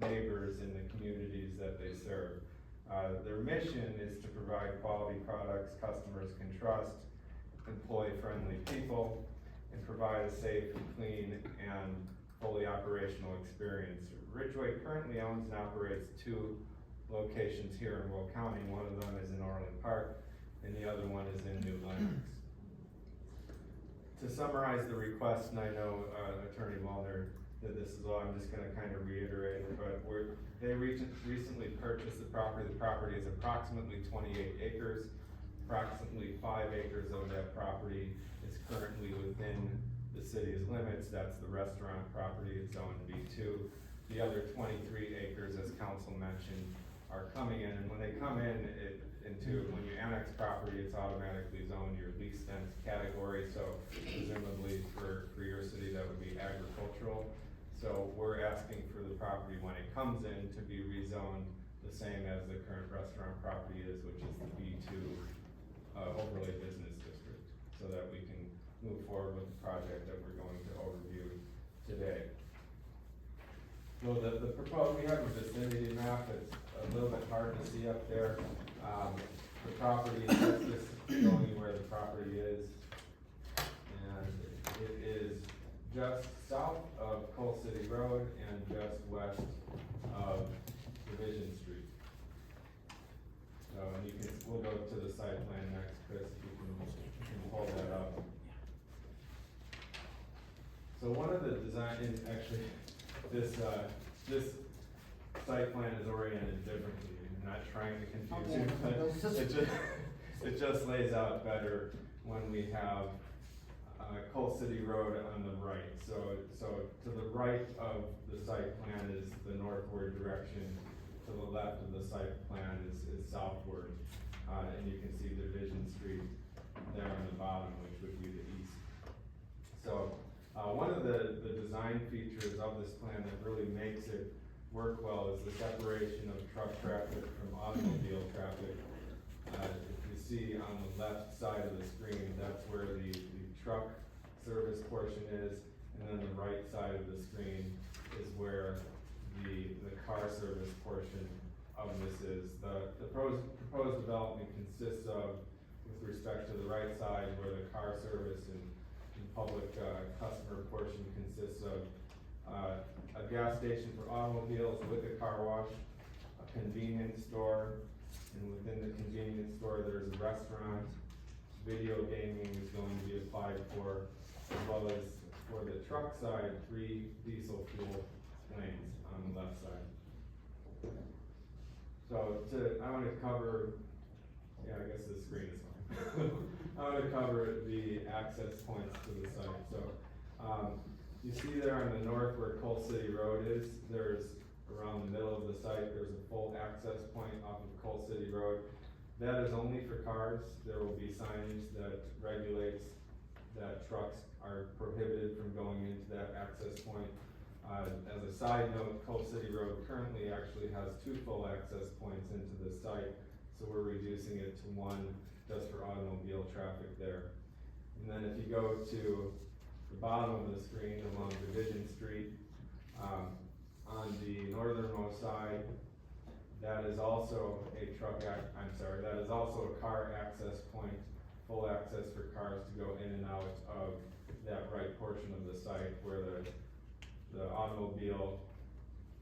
[SPEAKER 10] neighbors in the communities that they serve. Their mission is to provide quality products customers can trust, employ friendly people, and provide a safe, clean, and fully operational experience. Ridgeway currently owns and operates 2 locations here in Will County. One of them is in Orland Park, and the other one is in New Lenox. To summarize the request, and I know Attorney Wallner did this as well, I'm just gonna kind of reiterate it, but they recently purchased the property. The property is approximately 28 acres. Approximately 5 acres of that property is currently within the city's limits. That's the restaurant property, it's zoned B2. The other 23 acres, as council mentioned, are coming in, and when they come in, when you annex property, it's automatically zoned your least dense category, so presumably for your city, that would be agricultural. So we're asking for the property when it comes in to be rezoned the same as the current restaurant property is, which is the B2 overlay business district, so that we can move forward with the project that we're going to overview today. So the proposed, we have a vicinity map. It's a little bit hard to see up there. The property, that's just showing you where the property is. And it is just south of Coal City Road and just west of Division Street. So, and we'll go to the site plan next, Chris, if you can pull that up. So one of the design, actually, this site plan is oriented differently. I'm not trying to confuse you, but it just lays out better when we have Coal City Road on the right. So to the right of the site plan is the northward direction. To the left of the site plan is southward. And you can see Division Street there on the bottom, which would be the east. So one of the design features of this plan that really makes it work well is the separation of truck traffic from automobile traffic. If you see on the left side of the screen, that's where the truck service portion is, and then the right side of the screen is where the car service portion of this is. The proposed development consists of with respect to the right side where the car service and public, customer portion consists of, a gas station for automobiles with a car wash, a convenience store, and within the convenience store, there's a restaurant. Video gaming is going to be applied for, as well as for the truck side, 3 diesel fuel lanes on the left side. So I wanna cover, yeah, I guess the screen is fine. I wanna cover the access points to the site, so, you see there on the north where Coal City Road is, there's, around the middle of the site, there's a full access point off of Coal City Road. That is only for cars. There will be signage that regulates that trucks are prohibited from going into that access point. As a side note, Coal City Road currently actually has 2 full access points into the site, so we're reducing it to 1 just for automobile traffic there. And then if you go to the bottom of the screen along Division Street, on the northernmost side, that is also that is also a car access point, full access for cars to go in and out of that right portion of the site where the automobile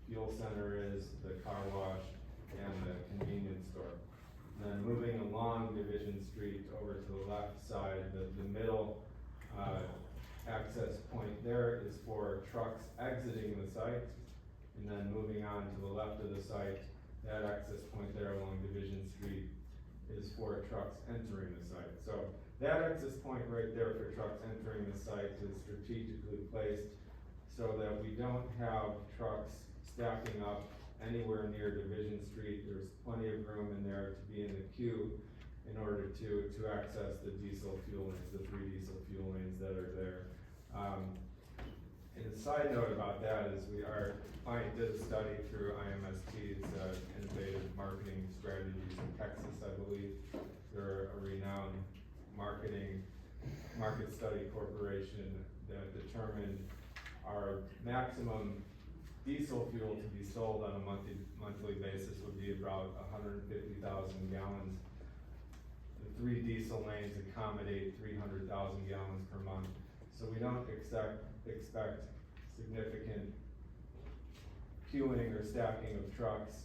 [SPEAKER 10] fuel center is, the car wash, and the convenience store. And then moving along Division Street over to the left side, the middle, access point there is for trucks exiting the site. And then moving on to the left of the site, that access point there along Division Street is for trucks entering the site. So that access point right there for trucks entering the site is strategically placed so that we don't have trucks stacking up anywhere near Division Street. There's plenty of room in there to be in the queue in order to access the diesel fuel lanes, the 3 diesel fuel lanes that are there. And a side note about that is our client did a study through IMST's innovative marketing strategies in Texas, I believe. They're a renowned market study corporation that determined our maximum diesel fuel to be sold on a monthly basis would be about 150,000 gallons. The 3 diesel lanes accommodate 300,000 gallons per month. So we don't expect significant queuing or stacking of trucks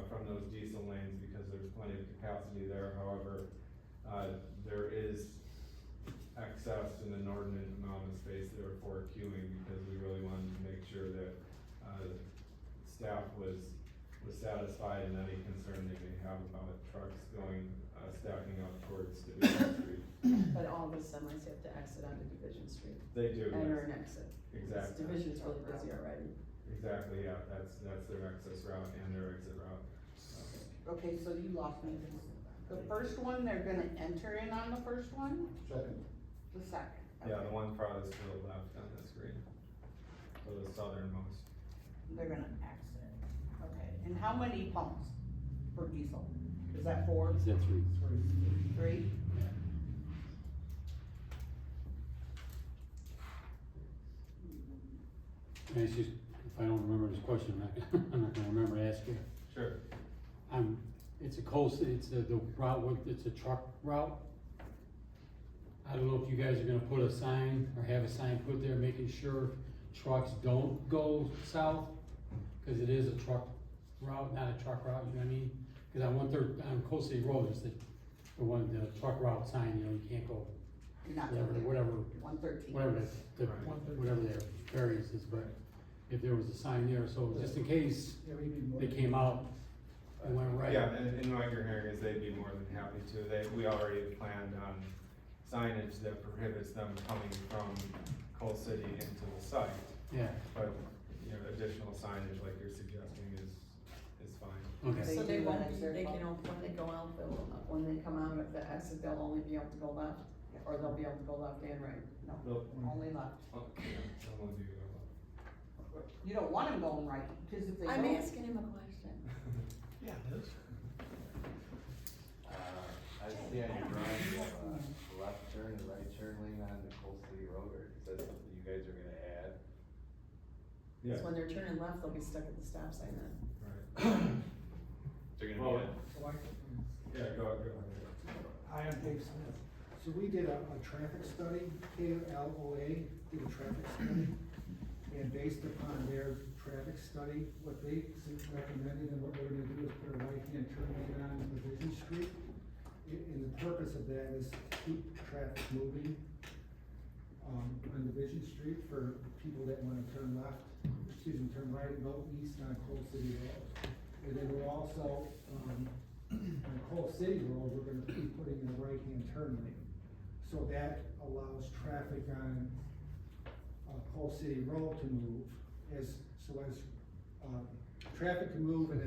[SPEAKER 10] from those diesel lanes because there's plenty of capacity there. However, there is excess and inordinate amount of space there for queuing because we really wanted to make sure that staff was satisfied in any concern they may have about trucks going stacking up towards Division Street.
[SPEAKER 9] But all the semis have to exit onto Division Street.
[SPEAKER 10] They do,
[SPEAKER 9] Enter
[SPEAKER 10] yes.
[SPEAKER 9] and exit.
[SPEAKER 10] Exactly.
[SPEAKER 9] Division's really busy already.
[SPEAKER 10] Exactly, yeah, that's their access route and their exit route.
[SPEAKER 1] Okay, so you lost me. The first one, they're gonna enter in on the first one?
[SPEAKER 7] Second.
[SPEAKER 1] The second?
[SPEAKER 10] Yeah,
[SPEAKER 1] okay.
[SPEAKER 10] the one farthest to the left on the screen, so the southernmost.
[SPEAKER 1] They're gonna exit, okay. And how many pumps for diesel? Is that 4?
[SPEAKER 3] Is that 3?
[SPEAKER 1] 3?
[SPEAKER 3] And it's just, if I don't remember this question, I'm not gonna remember to ask you.
[SPEAKER 10] Sure.
[SPEAKER 3] It's a it's the route, it's a truck route. I don't know if you guys are gonna put a sign or have a sign put there making sure trucks don't go south, cause it is a truck route, not a truck route, you know what I mean? Cause on Coal City Road, it's the truck route sign, you know, you can't go,
[SPEAKER 1] You're not
[SPEAKER 3] whatever,
[SPEAKER 1] 113.
[SPEAKER 3] whatever their variance is, but if there was a sign there, so just in case they came out and went right.
[SPEAKER 10] Yeah, and what you're hearing is they'd be more than happy to. We already planned on signage that prohibits them coming from Coal City into the site.
[SPEAKER 3] Yeah,
[SPEAKER 10] But, additional signage like you're suggesting is fine.
[SPEAKER 3] okay.
[SPEAKER 9] So
[SPEAKER 1] They
[SPEAKER 9] they
[SPEAKER 1] do
[SPEAKER 9] won't,
[SPEAKER 1] that exit
[SPEAKER 9] they
[SPEAKER 1] pump?
[SPEAKER 9] can, when they go out, when they come out of the exit, they'll only be able to go left? Or they'll be able to go left and right?
[SPEAKER 1] No,
[SPEAKER 10] They'll-
[SPEAKER 1] only left.
[SPEAKER 10] Someone do
[SPEAKER 1] You don't want them going right, because if they
[SPEAKER 9] I'm
[SPEAKER 1] don't,
[SPEAKER 9] asking him a question.
[SPEAKER 6] Yeah, it is.
[SPEAKER 11] I see on your drawing, you have a left turn and right turn lane on the Coal City Road, or is that something you guys are gonna add?
[SPEAKER 10] Yeah,
[SPEAKER 9] So when they're turning left, they'll be stuck at the stop sign then.
[SPEAKER 10] right.
[SPEAKER 11] They're
[SPEAKER 10] Well,
[SPEAKER 11] gonna be
[SPEAKER 10] yeah, go ahead.
[SPEAKER 14] Hi, I'm Dave Smith. So we did a traffic study, KLOA did a traffic study, and based upon their traffic study, what they recommended and what we're gonna do is put a right-hand turn lane on Division Street. And the purpose of that is to keep traffic moving, on Division Street for people that wanna turn left, turn right and go east on Coal City Road. And then we're also, on Coal City Road, we're gonna be putting in a right-hand turn lane. So that allows traffic on, Coal City Road to move as traffic can move and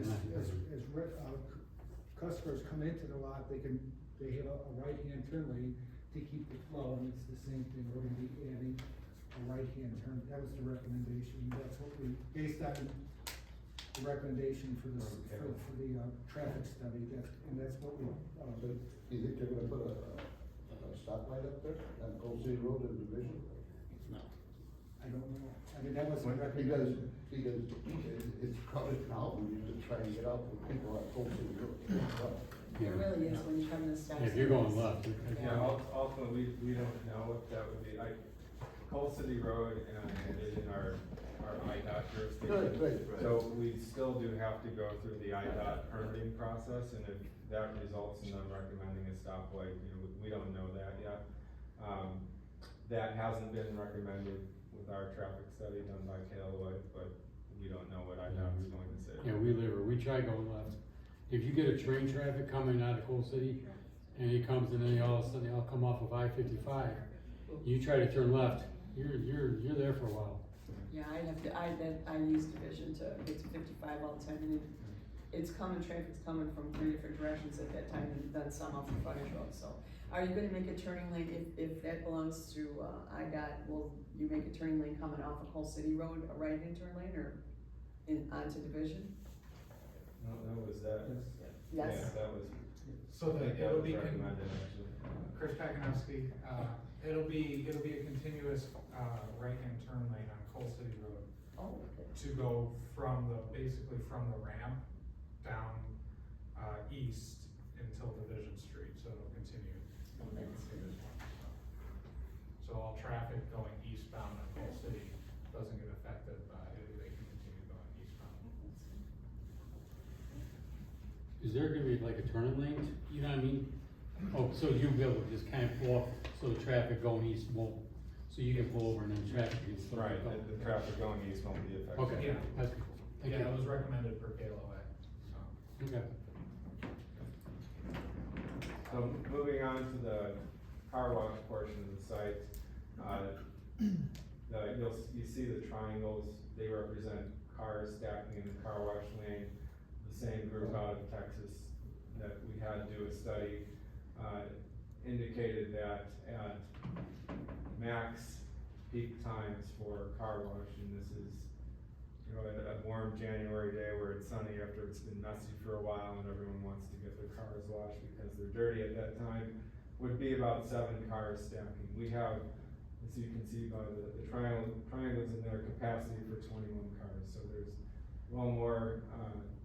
[SPEAKER 14] customers come into the lot, they have a right-hand turn lane to keep the flow, and it's the same thing, we're gonna be adding a right-hand turn, that was the recommendation, that's what we, based on the recommendation for this, for the, traffic study, that's what we,
[SPEAKER 7] So, do you think they're gonna put a stoplight up there on Coal City Road in Division? No.
[SPEAKER 14] I don't know, I mean, that was the
[SPEAKER 7] Because
[SPEAKER 14] recommendation.
[SPEAKER 7] it's crowded now, we need to try and get out with people on Coal City Road.
[SPEAKER 9] It really is when you come to the stop.
[SPEAKER 3] If you're going left.
[SPEAKER 10] Yeah, ultimately, we don't know if that would be, Coal City Road and Division are IDOT jurisdiction.
[SPEAKER 7] Right.
[SPEAKER 10] So we still do have to go through the IDOT permitting process, and if that results in them recommending a stoplight, we don't know that yet. That hasn't been recommended with our traffic study done by KLOA, but we don't know what IDOT is going to say.
[SPEAKER 3] Yeah, we try going left. If you get a train traffic coming out of Coal City, and it comes and then all of a sudden they all come off of I-55, you try to turn left, you're there for a while.
[SPEAKER 9] Yeah, I use Division to get to 55 all the time, and traffic's coming from 3 different directions at that time, and then some off the frontage road, so. Are you gonna make a turning lane, if that belongs to, IDOT, will you make a turning lane coming off of Coal City Road, a right-hand turn lane, or onto Division?
[SPEAKER 10] No, that was that.
[SPEAKER 9] Yes.
[SPEAKER 10] Yeah, that was.
[SPEAKER 5] So
[SPEAKER 10] I think that was recommended, actually.
[SPEAKER 5] Chris Pakinowski, it'll be a continuous, right-hand turn lane on Coal City Road
[SPEAKER 9] Oh, okay.
[SPEAKER 5] to go basically from the ramp down, east until Division Street, so it'll continue. So all traffic going eastbound on Coal City doesn't get affected by it, they can continue going eastbound.
[SPEAKER 3] Is there gonna be like a turning lane, you know what I mean? Oh, so you'll be able to just kind of pull up, so the traffic going east won't, so you can pull over and then traffic can still go.
[SPEAKER 10] Right, the traffic going east won't be affected.
[SPEAKER 3] Okay,
[SPEAKER 5] Yeah.
[SPEAKER 3] that's cool, thank you.
[SPEAKER 5] Yeah, it was recommended per KLOA, so.
[SPEAKER 3] Okay.
[SPEAKER 10] So moving on to the car wash portion of the site, you see the triangles, they represent cars stacking in the car wash lane. The same group out of Texas that we had do a study, indicated that at max peak times for car wash, and this is, at a warm January day where it's sunny after it's been messy for a while and everyone wants to get their cars washed because they're dirty at that time, would be about 7 cars stacking. We have, as you can see by the triangles in there, capacity for 21 cars, so there's well more,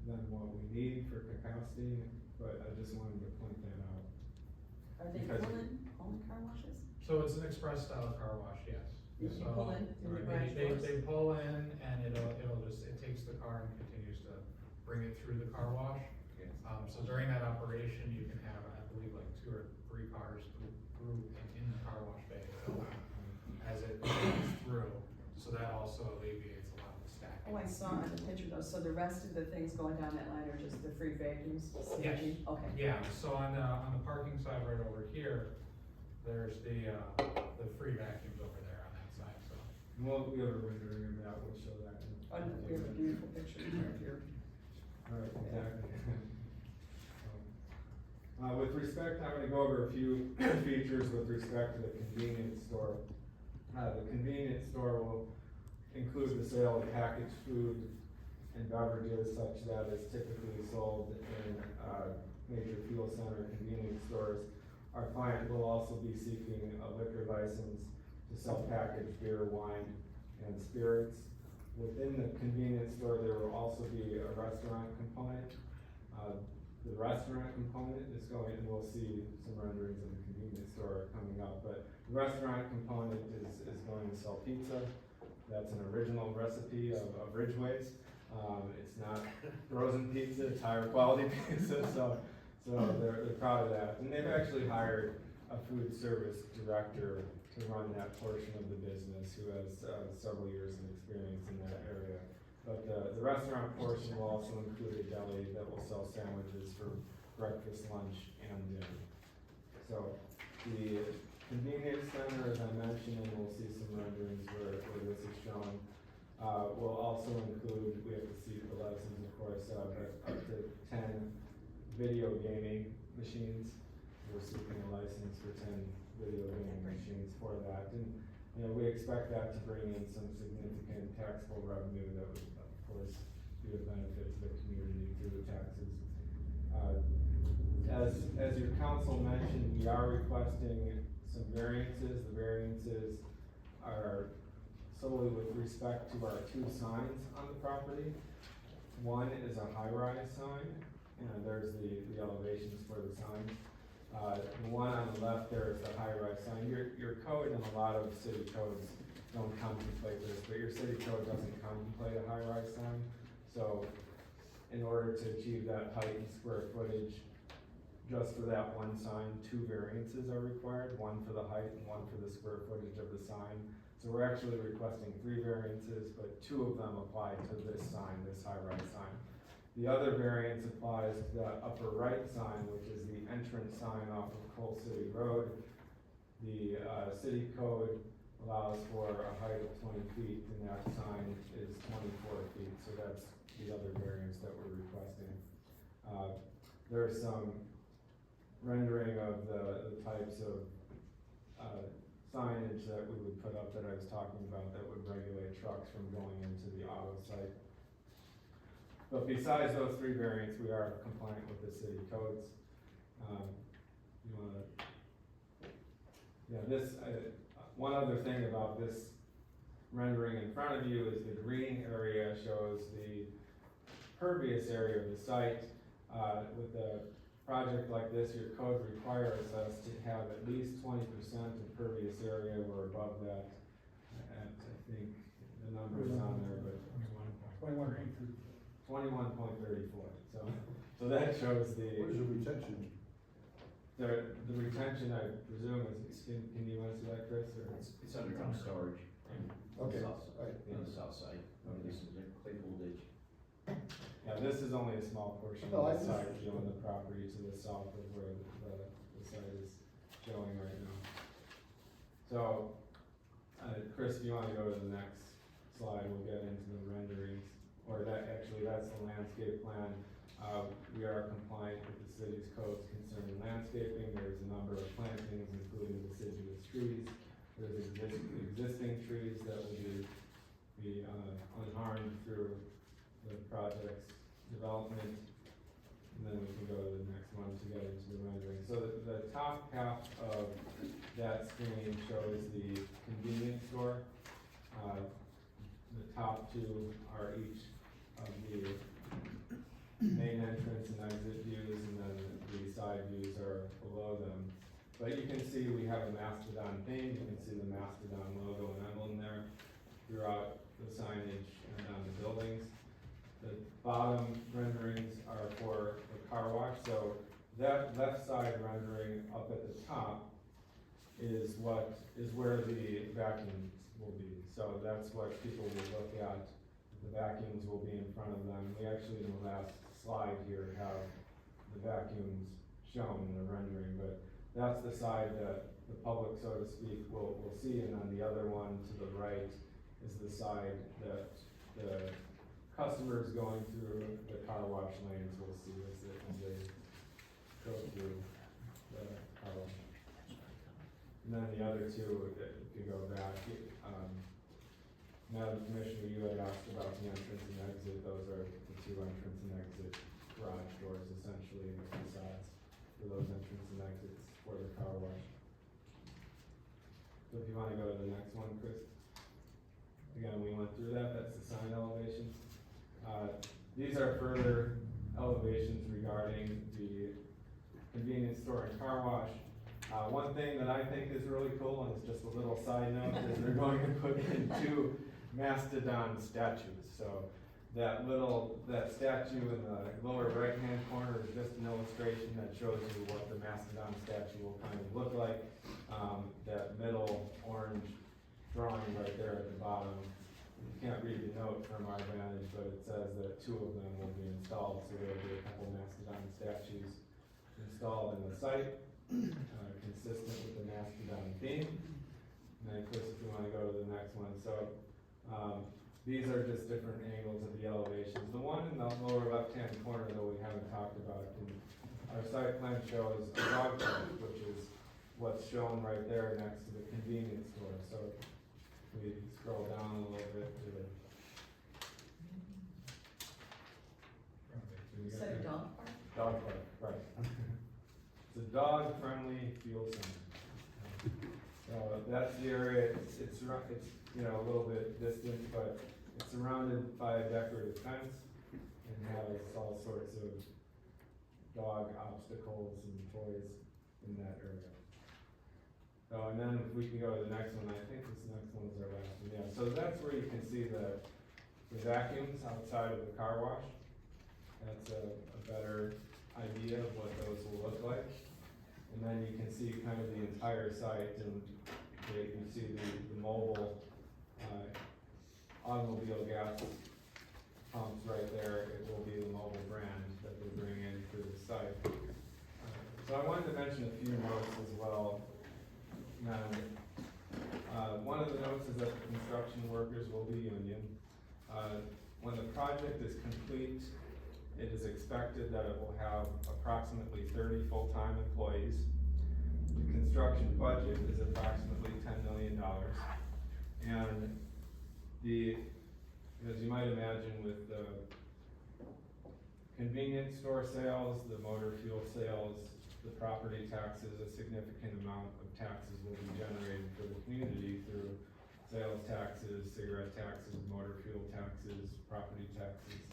[SPEAKER 10] than what we need for capacity, but I just wanted to point that out.
[SPEAKER 9] Are they
[SPEAKER 10] Because-
[SPEAKER 9] pulling car washes?
[SPEAKER 5] So it's an express style car wash, yes.
[SPEAKER 9] You
[SPEAKER 5] So,
[SPEAKER 9] pull in the
[SPEAKER 5] right,
[SPEAKER 9] garage doors?
[SPEAKER 5] they pull in and it takes the car and continues to bring it through the car wash. So during that operation, you can have, I believe, like 2 or 3 cars through in the car wash bay as it goes through, so that also alleviates a lot of the stacking.
[SPEAKER 9] Oh, I saw on the picture though, so the rest of the things going down that line are just the free vacuums?
[SPEAKER 5] Yes.
[SPEAKER 9] Okay.
[SPEAKER 5] Yeah, so on the parking side right over here, there's the free vacuums over there on that side, so.
[SPEAKER 10] Well, we have a rendering of that, we'll show that.
[SPEAKER 9] Oh, no, we have a beautiful picture here.
[SPEAKER 10] Alright, exactly. With respect, I'm gonna go over a few features with respect to the convenience store. The convenience store will include the sale of packaged food and beverages such that is typically sold in, major fuel center convenience stores. Our client will also be seeking a liquor license to sell packaged beer, wine, and spirits. Within the convenience store, there will also be a restaurant component. The restaurant component is going, and we'll see some renderings of the convenience store coming up, but the restaurant component is going to sell pizza. That's an original recipe of Ridgway's. It's not frozen pizza, it's higher quality pizza, so they're proud of that. And they've actually hired a food service director to run that portion of the business who has several years of experience in that area. But the restaurant portion will also include a deli that will sell sandwiches for breakfast, lunch, and dinner. So the convenience center, as I mentioned, and we'll see some renderings where this is shown, will also include, we have to see the license, of course, but up to 10 video gaming machines. We're seeking a license for 10 video gaming machines for that. And, you know, we expect that to bring in some significant taxable revenue that would, of course, be a benefit to the community through the taxes. As your council mentioned, we are requesting some variances. The variances are solely with respect to our two signs on the property. One is a high-rise sign, and there's the elevations for the signs. The one on the left there is the high-rise sign. Your code and a lot of city codes don't contemplate this, but your city code doesn't contemplate a high-rise sign. So in order to achieve that height and square footage, just for that one sign, two variances are required, one for the height and one for the square footage of the sign. So we're actually requesting 3 variances, but 2 of them apply to this sign, this high-rise sign. The other variance applies to the upper right sign, which is the entrance sign off of Coal City Road. The city code allows for a height of 20 feet, and that sign is 24 feet, so that's the other variance that we're requesting. There's some rendering of the types of signage that we would put up that I was talking about that would regulate trucks from going into the auto site. But besides those 3 variants, we are compliant with the city codes. One other thing about this rendering in front of you is the green area shows the pervious area of the site. With a project like this, your code requires us to have at least 20% impervious area. We're above that. And I think the number is on there, but 21.34. So that shows
[SPEAKER 7] What is the retention?
[SPEAKER 10] the retention, I presume, is, can you answer that, Chris, or?
[SPEAKER 2] It's underground storage.
[SPEAKER 7] Okay,
[SPEAKER 2] On
[SPEAKER 7] right.
[SPEAKER 2] the south side. This is a Claypool Ditch.
[SPEAKER 10] Yeah, this is only a small portion
[SPEAKER 7] No,
[SPEAKER 10] of
[SPEAKER 7] I
[SPEAKER 10] the
[SPEAKER 7] just-
[SPEAKER 10] site, showing the property to the south of where the site is showing right now. So, Chris, if you wanna go to the next slide, we'll get into the renderings, or that's the landscape plan. We are compliant with the city's codes concerning landscaping. There's a number of plantings, including deciduous trees. There's existing trees that will be unharmed through the project's development. And then we can go to the next one to get into the rendering. So the top half of that screen shows the convenience store. The top 2 are each of the main entrance and exit views, and then the side views are below them. But you can see we have a Mastodon theme. You can see the Mastodon logo and emblem there throughout the signage and on the buildings. The bottom renderings are for the car wash, so that left side rendering up at the top is where the vacuums will be. So that's what people will look at. The vacuums will be in front of them. We actually, in the last slide here, have the vacuums shown in the rendering, but that's the side that the public, so to speak, will see, and then the other one to the right is the side that the customers going through the car wash lanes will see as they go through the car wash. And then the other 2, if you go back, Madam Commissioner, you had asked about the entrance and exit. Those are the 2 entrance and exit garage doors, essentially, in the facades for those entrance and exits for the car wash. So if you wanna go to the next one, Chris. Again, we went through that, that's the sign elevations. These are further elevations regarding the convenience store and car wash. One thing that I think is really cool, and it's just a little side note, is they're going to put in 2 mastodon statues. So that statue in the lower right-hand corner is just an illustration that shows you what the mastodon statue will kind of look like. That middle orange drawing right there at the bottom, you can't read the note from our vantage, but it says that 2 of them will be installed, so there will be a couple mastodon statues installed in the site, consistent with the mastodon theme. And then Chris, if you wanna go to the next one, so, these are just different angles of the elevations. The one in the lower left-hand corner, though, we haven't talked about, and our site plan shows a dog park, which is what's shown right there next to the convenience store. So we scroll down a little bit to the.
[SPEAKER 9] You said a dog park?
[SPEAKER 10] Dog park, right. It's a dog-friendly fuel center. So that's the area, it's, you know, a little bit distant, but it's surrounded by a decorative fence and has all sorts of dog obstacles and toys in that area. So, and then if we can go to the next one, I think this next one is our last one, yeah. So that's where you can see the vacuums outside of the car wash. That's a better idea of what those will look like. And then you can see kind of the entire site, and you can see the mobile automobile gas pumps right there. It will be the mobile brand that they bring in to the site. So I wanted to mention a few notes as well. And one of the notes is that the construction workers will be union. When the project is complete, it is expected that it will have approximately 30 full-time employees. The construction budget is approximately $10 million. And as you might imagine, with the convenience store sales, the motor fuel sales, the property taxes, a significant amount of taxes will be generated for the community through sales taxes, cigarette taxes, motor fuel taxes, property taxes.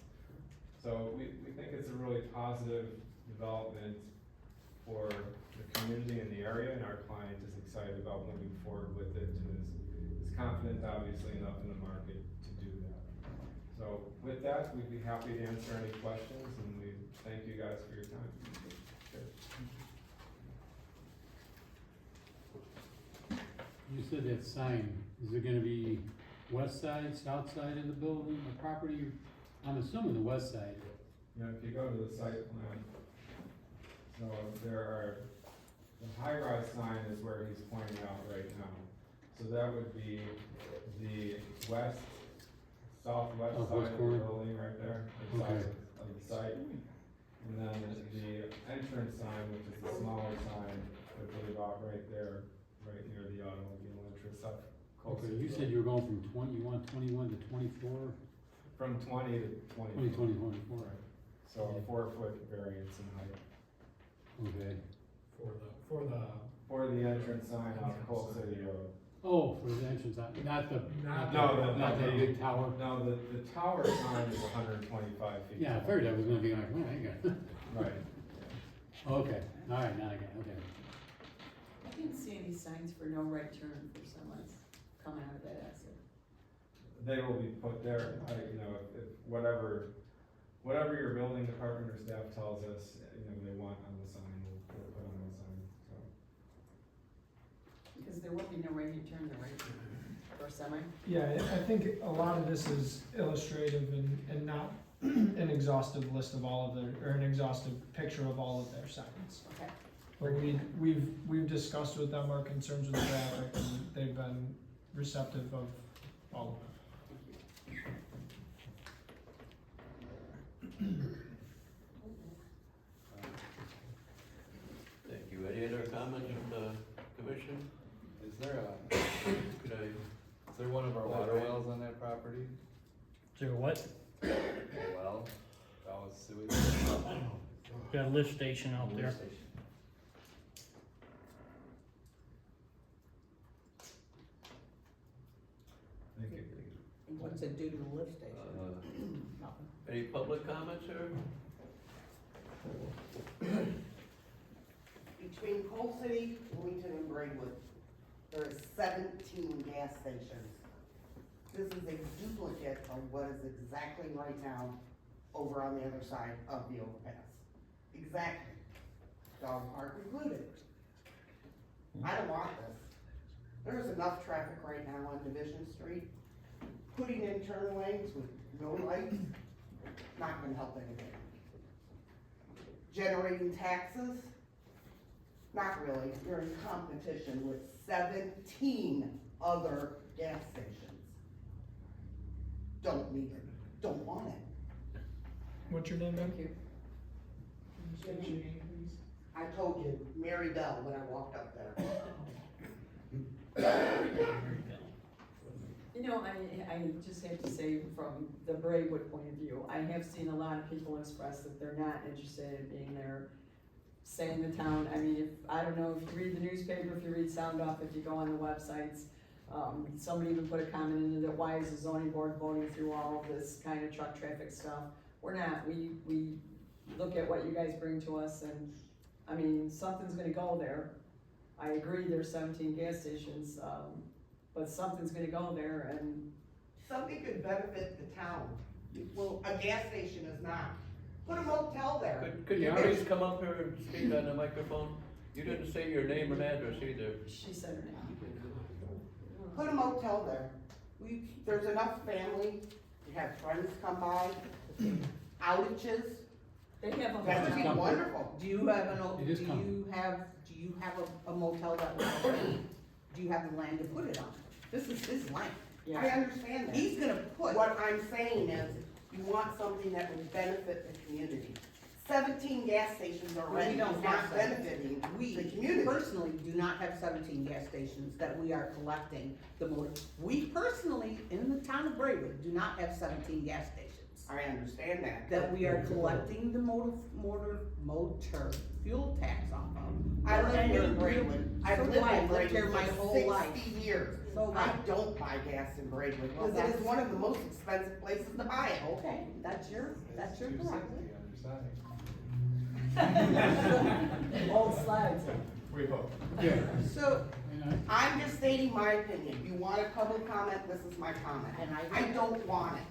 [SPEAKER 10] So we think it's a really positive development for the community and the area, and our client is excited about moving forward with it and is confident, obviously, enough in the market to do that. So with that, we'd be happy to answer any questions, and we thank you guys for your time.
[SPEAKER 3] You said that sign, is it gonna be west side, south side of the building, the property? I'm assuming the west side.
[SPEAKER 10] Yeah, if you go to the site plan, so there are, the high-rise sign is where he's pointing out right now. So that would be the southwest
[SPEAKER 3] Southwest
[SPEAKER 10] side of the
[SPEAKER 3] corner.
[SPEAKER 10] building right there, the side
[SPEAKER 3] Okay.
[SPEAKER 10] of the site. And then the entrance sign, which is the smaller sign, would be about right there, right near the automobile entrance up. closer
[SPEAKER 3] Okay, you
[SPEAKER 10] to
[SPEAKER 3] said you were going from 20, you want 21 to 24?
[SPEAKER 10] From 20 to 24.
[SPEAKER 3] 20, 24.
[SPEAKER 10] Right. So a 4-foot variance in height.
[SPEAKER 3] Okay.
[SPEAKER 10] For the entrance sign on Coal City Road.
[SPEAKER 3] Oh, for the entrance, not the big tower?
[SPEAKER 10] No, the tower sign is 125 feet.
[SPEAKER 3] Yeah, I
[SPEAKER 10] tall.
[SPEAKER 3] figured that was gonna be like, well, I got it.
[SPEAKER 10] Right.
[SPEAKER 3] Okay, all right, now I got it, okay.
[SPEAKER 9] I didn't see any signs for no right turn for semis coming out of that exit.
[SPEAKER 10] They will be put there, you know, if whatever your building department or staff tells us, you know, they want on the sign, we'll put on the sign, so.
[SPEAKER 9] Because there will be no right turn, the right turn for semi.
[SPEAKER 5] Yeah, I think a lot of this is illustrative and not an exhaustive list of all of their, or an exhaustive picture of all of their signs.
[SPEAKER 9] Okay.
[SPEAKER 5] But we've discussed with them our concerns with the traffic, and they've been receptive of all of it.
[SPEAKER 2] Thank you. Any other comments from the commission?
[SPEAKER 11] Is there
[SPEAKER 2] Could I?
[SPEAKER 11] is there one of our water wells on that property?
[SPEAKER 4] Is there what?
[SPEAKER 11] A well, that was sewage.
[SPEAKER 4] Got a lift station out there.
[SPEAKER 11] Lift station.
[SPEAKER 10] Thank you.
[SPEAKER 1] What's it do to the lift station? Nothing.
[SPEAKER 2] Any public comments here?
[SPEAKER 15] between Coal City, Bloomington, and Braidwood, there are 17 gas stations. This is a duplicate of what is exactly right now over on the other side of the overpass. Exactly. Dog park included. I don't want this. There's enough traffic right now on Division Street. Putting in turn lanes with no lights, not gonna help anything. Generating taxes, not really. You're in competition with 17 other gas stations. Don't need it, don't want it.
[SPEAKER 5] What's your name, ma'am?
[SPEAKER 9] Thank you.
[SPEAKER 15] What's your name, please? I told you, Mary Bell, when I walked up there.
[SPEAKER 9] You know, I just have to say, from the Braidwood point of view, I have seen a lot of people express that they're not interested in being there, saying the town, I mean, if, I don't know, if you read the newspaper, if you read Sound Off, if you go on the websites, somebody even put a comment in that, why is the zoning board voting through all of this kind of truck traffic stuff? We're not, we look at what you guys bring to us, and, I mean, something's gonna go there. I agree, there's 17 gas stations, but something's gonna go there, and
[SPEAKER 15] Something could benefit the town. Well, a gas station is not. Put a motel there.
[SPEAKER 2] Could you please come up here and speak on the microphone? You didn't say your name and address either.
[SPEAKER 9] she said her name.
[SPEAKER 15] Put a motel there. There's enough family, you have friends come by, outages,
[SPEAKER 9] They have a
[SPEAKER 15] that would be
[SPEAKER 9] motel.
[SPEAKER 15] wonderful.
[SPEAKER 1] Do you have
[SPEAKER 3] It is coming.
[SPEAKER 1] do you have a motel that was already, do you have the land to put it on? This is his land.
[SPEAKER 15] I understand that.
[SPEAKER 1] He's gonna put,
[SPEAKER 15] What I'm saying is, you want something that would benefit the community. 17 gas stations already
[SPEAKER 1] we
[SPEAKER 15] is
[SPEAKER 1] don't
[SPEAKER 15] not
[SPEAKER 1] have
[SPEAKER 15] benefiting
[SPEAKER 1] we
[SPEAKER 15] the community.
[SPEAKER 1] personally do not have 17 gas stations that we are collecting the motor. We personally, in the town of Braidwood, do not have 17 gas stations
[SPEAKER 15] I understand that.
[SPEAKER 1] that we are collecting the motor fuel tax off of.
[SPEAKER 15] I live here in Braidwood. I've
[SPEAKER 1] So
[SPEAKER 15] lived
[SPEAKER 1] do I.
[SPEAKER 15] in
[SPEAKER 1] I've lived here
[SPEAKER 15] Braidwood
[SPEAKER 1] my
[SPEAKER 15] for
[SPEAKER 1] whole life.
[SPEAKER 15] 60 years.
[SPEAKER 1] So
[SPEAKER 15] I
[SPEAKER 1] what?
[SPEAKER 15] don't buy gas in Braidwood,
[SPEAKER 1] Well,
[SPEAKER 15] because it is
[SPEAKER 1] that's-
[SPEAKER 15] one of the most expensive places to buy it.
[SPEAKER 1] Okay, that's your prerogative.
[SPEAKER 9] Old slides.
[SPEAKER 10] We hope.
[SPEAKER 3] Yeah.
[SPEAKER 1] So,
[SPEAKER 15] I'm just stating my opinion. You want a public comment, this is my comment.
[SPEAKER 1] and
[SPEAKER 15] I don't want it.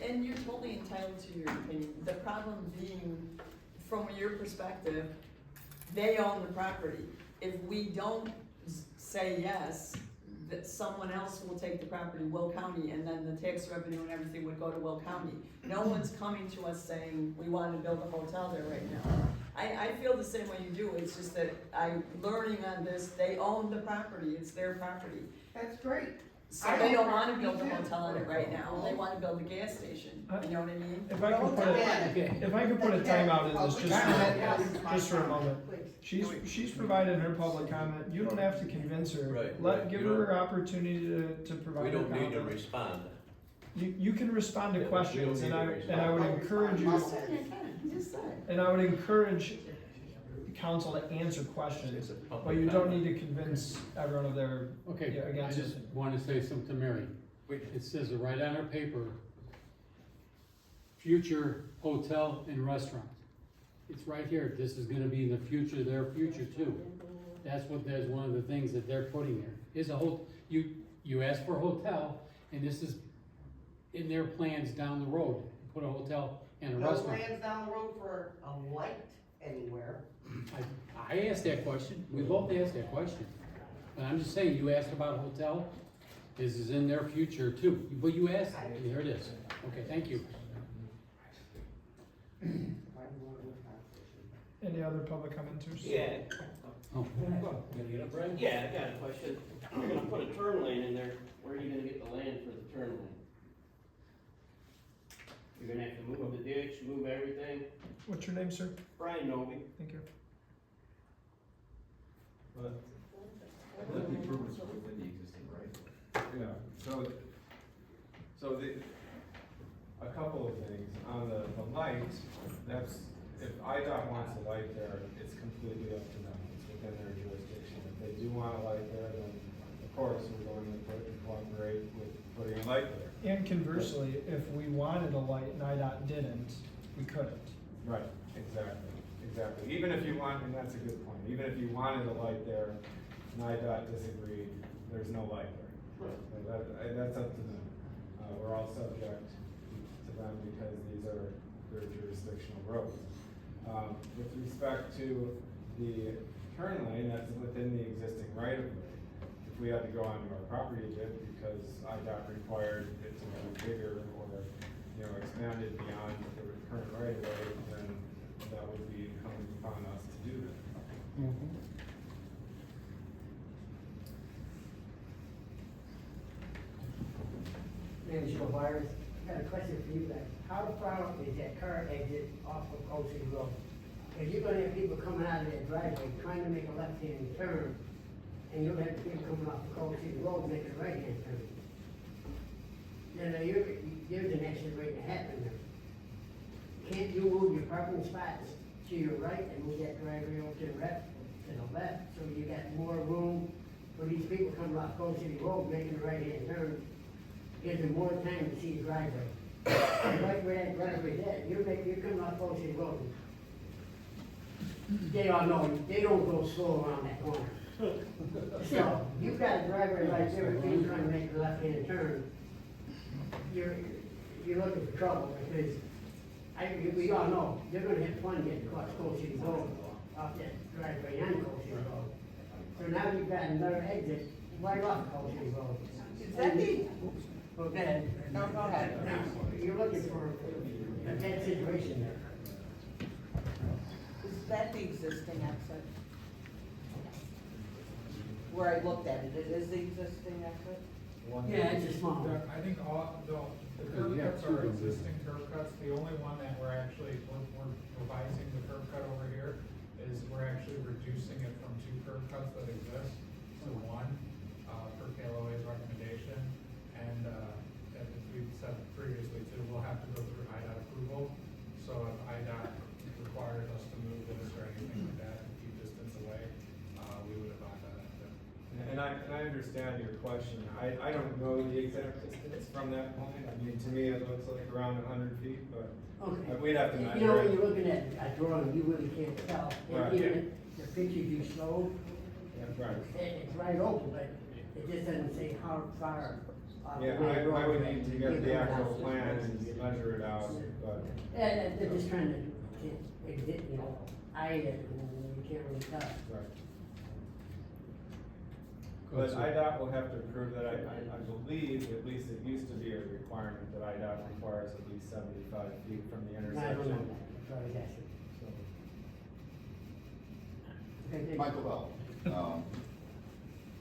[SPEAKER 9] And you're totally entitled to your opinion. The problem being, from your perspective, they own the property. If we don't say yes, that someone else will take the property, Will County, and then the tax revenue and everything would go to Will County. No one's coming to us saying, we want to build a hotel there right now. I feel the same way you do, it's just that I'm learning on this, they own the property, it's their property.
[SPEAKER 15] That's great.
[SPEAKER 9] So they don't wanna build a hotel on it right now, they wanna build a gas station, you know what I mean?
[SPEAKER 5] If I could put if I could put a timeout in this just for a moment. She's provided her public comment, you don't have to convince her.
[SPEAKER 2] Right.
[SPEAKER 5] Give
[SPEAKER 2] You
[SPEAKER 5] her her opportunity to provide
[SPEAKER 2] We
[SPEAKER 5] her
[SPEAKER 2] don't need to
[SPEAKER 5] comment.
[SPEAKER 2] respond.
[SPEAKER 5] You can respond to
[SPEAKER 2] Yeah,
[SPEAKER 5] questions,
[SPEAKER 2] we
[SPEAKER 5] and
[SPEAKER 2] don't need to
[SPEAKER 5] I would encourage you,
[SPEAKER 9] You just said it.
[SPEAKER 5] and I would encourage council to answer questions,
[SPEAKER 2] It's a public
[SPEAKER 5] but you don't
[SPEAKER 2] comment.
[SPEAKER 5] need to convince everyone of their,
[SPEAKER 3] Okay,
[SPEAKER 5] Yeah,
[SPEAKER 3] I
[SPEAKER 5] against
[SPEAKER 3] just
[SPEAKER 5] it.
[SPEAKER 3] wanna say something to Mary.
[SPEAKER 2] Wait.
[SPEAKER 3] It says it right on our paper, future hotel and restaurant. It's right here, this is gonna be in the future, their future too. That's one of the things that they're putting there, is you asked for a hotel, and this is in their plans down the road, put a hotel and a
[SPEAKER 15] No
[SPEAKER 3] restaurant.
[SPEAKER 15] plans down the road for a light anywhere.
[SPEAKER 3] I asked that question, we both asked that question, but I'm just saying, you asked about a hotel, this is in their future too, but you asked, and here it is. Okay, thank you.
[SPEAKER 5] any other public commenters?
[SPEAKER 16] Yeah,
[SPEAKER 3] Oh.
[SPEAKER 16] yeah, I got a question. You're gonna put a turn lane in there, where are you gonna get the land for the turn lane? You're gonna have to move the ditch, move everything.
[SPEAKER 5] What's your name, sir?
[SPEAKER 16] Brian Noby.
[SPEAKER 5] Thank you.
[SPEAKER 11] The improvements are within the existing right.
[SPEAKER 10] Yeah, so a couple of things, on the light, that's, if IDOT wants a light there, it's completely up to them, it's within their jurisdiction. If they do want a light there, then of course, we're going to cooperate with putting a light there.
[SPEAKER 5] And conversely, if we wanted a light and IDOT didn't, we couldn't.
[SPEAKER 10] Right, exactly, exactly. Even if you want, and that's a good point, even if you wanted a light there, NIDOT disagreed, there's no light there. That's up to them. We're all subject to them because these are their jurisdictional roads. With respect to the turn lane, that's within the existing right of way. If we had to go onto our property a bit because IDOT required it to be bigger or, expanded beyond the current right of way, then that would be incumbent upon us to do that.
[SPEAKER 12] Manager Byers, I got a question for you guys. How far is that car exit off of Cold City Road? If you're gonna have people coming out of that driveway trying to make a left-hand turn, and you'll have people coming off of Cold City Road making a right-hand turn. Then there's an accident waiting to happen there. Can't you move your parking spots to your right and move that driveway over to the left, so you got more room for these people coming off Cold City Road making a right-hand turn? Gives them more time to see the driveway. Right where that driveway is at, you're coming off Cold City Road. They all know, they don't go slow around that corner. So, you've got a driveway right there, if you're trying to make a left-hand turn, you're looking for trouble, because we all know, they're gonna have fun getting across Cold City Road, off that driveway on Cold City Road. So now you've got another exit right off Cold City Road.
[SPEAKER 1] Is that the,
[SPEAKER 12] Well, then,
[SPEAKER 1] no, go ahead.
[SPEAKER 12] now, you're looking for a bad situation there.
[SPEAKER 1] Is that the existing exit? Where I looked at it, it is the existing exit?
[SPEAKER 12] Yeah, it's a small one.
[SPEAKER 5] I think all, the curb cuts are existing curb cuts, the only one that we're revising the curb cut over here is we're actually reducing it from 2 curb cuts that exist to 1, per KLOA's recommendation. And, as we've said previously too, we'll have to go through IDOT approval. So if IDOT requires us to move this or anything like that, and keep distance away, we would abide by that.
[SPEAKER 10] And I understand your question. I don't know the exact distance from that point. I mean, to me, it looks like around 100 feet, but
[SPEAKER 12] Okay.
[SPEAKER 10] we'd have to measure
[SPEAKER 12] You know, when
[SPEAKER 10] it.
[SPEAKER 12] you're looking at a drawing, you really can't tell.
[SPEAKER 10] Right.
[SPEAKER 12] Even if the pictures you showed,
[SPEAKER 10] Right.
[SPEAKER 12] it's right open, but it just doesn't say how far.
[SPEAKER 10] Yeah, I would need to get the actual plan and measure it out, but.
[SPEAKER 12] And they're just trying to, eye it, and you can't really tell.
[SPEAKER 10] Right. But IDOT will have to approve that. I believe, at least it used to be a requirement that IDOT requires at least 75 feet from the
[SPEAKER 12] I don't know
[SPEAKER 10] intersection.
[SPEAKER 12] that, that's what I was asking. Okay, Dave.
[SPEAKER 17] Michael Bell.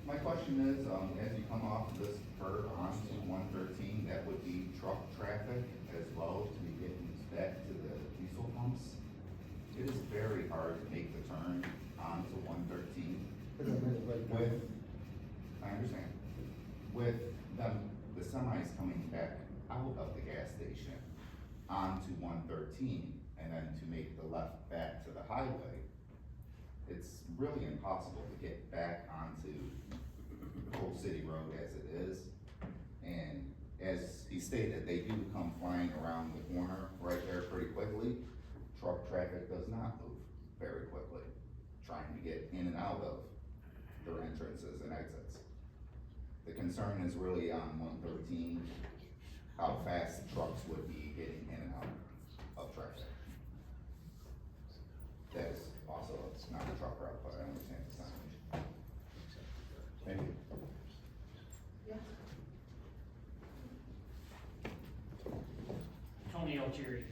[SPEAKER 17] My question is, as you come off this curve onto 113, that would be truck traffic as well to be getting back to the diesel pumps. It is very hard to make the turn onto 113 with, I understand, with them, the semis coming back out of the gas station onto 113 and then to make the left back to the highway. It's really impossible to get back onto Cold City Road as it is. And as he stated, they do come flying around the corner right there pretty quickly. Truck traffic does not move very quickly, trying to get in and out of their entrances and exits. The concern is really on 113, how fast trucks would be getting in and out of traffic. That is also not a truck route, but I understand the signage. Thank you.
[SPEAKER 4] Tony Altieri,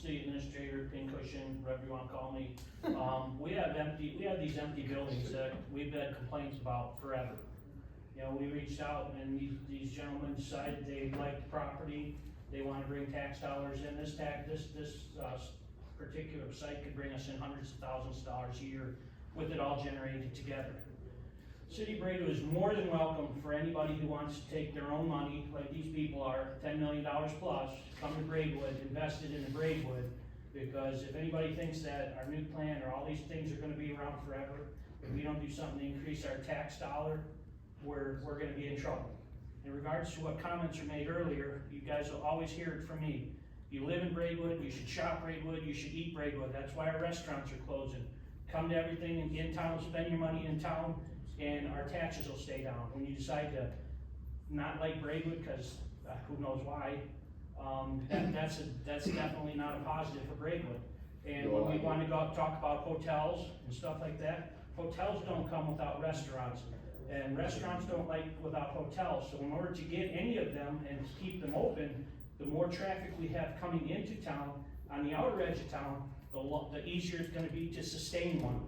[SPEAKER 4] city administrator, pincushion, whatever you wanna call me. We have these empty buildings that we've had complaints about forever. You know, we reached out and these gentlemen decided they liked the property, they wanna bring tax dollars in. This particular site could bring us in hundreds of thousands of dollars a year with it all generated together. City of Braidwood is more than welcome for anybody who wants to take their own money, like these people are, $10 million plus, come to Braidwood, invest it in Braidwood, because if anybody thinks that our new plan or all these things are gonna be around forever, if we don't do something to increase our tax dollar, we're gonna be in trouble. In regards to what comments were made earlier, you guys will always hear it from me. You live in Braidwood, you should shop Braidwood, you should eat Braidwood, that's why our restaurants are closing. Come to everything in town, spend your money in town, and our taxes will stay down. When you decide to not like Braidwood, cause who knows why, that's definitely not a positive for Braidwood. And when we wanna go out and talk about hotels and stuff like that, hotels don't come without restaurants. And restaurants don't like without hotels, so in order to get any of them and to keep them open, the more traffic we have coming into town, on the outer edge of town, the easier it's gonna be to sustain one.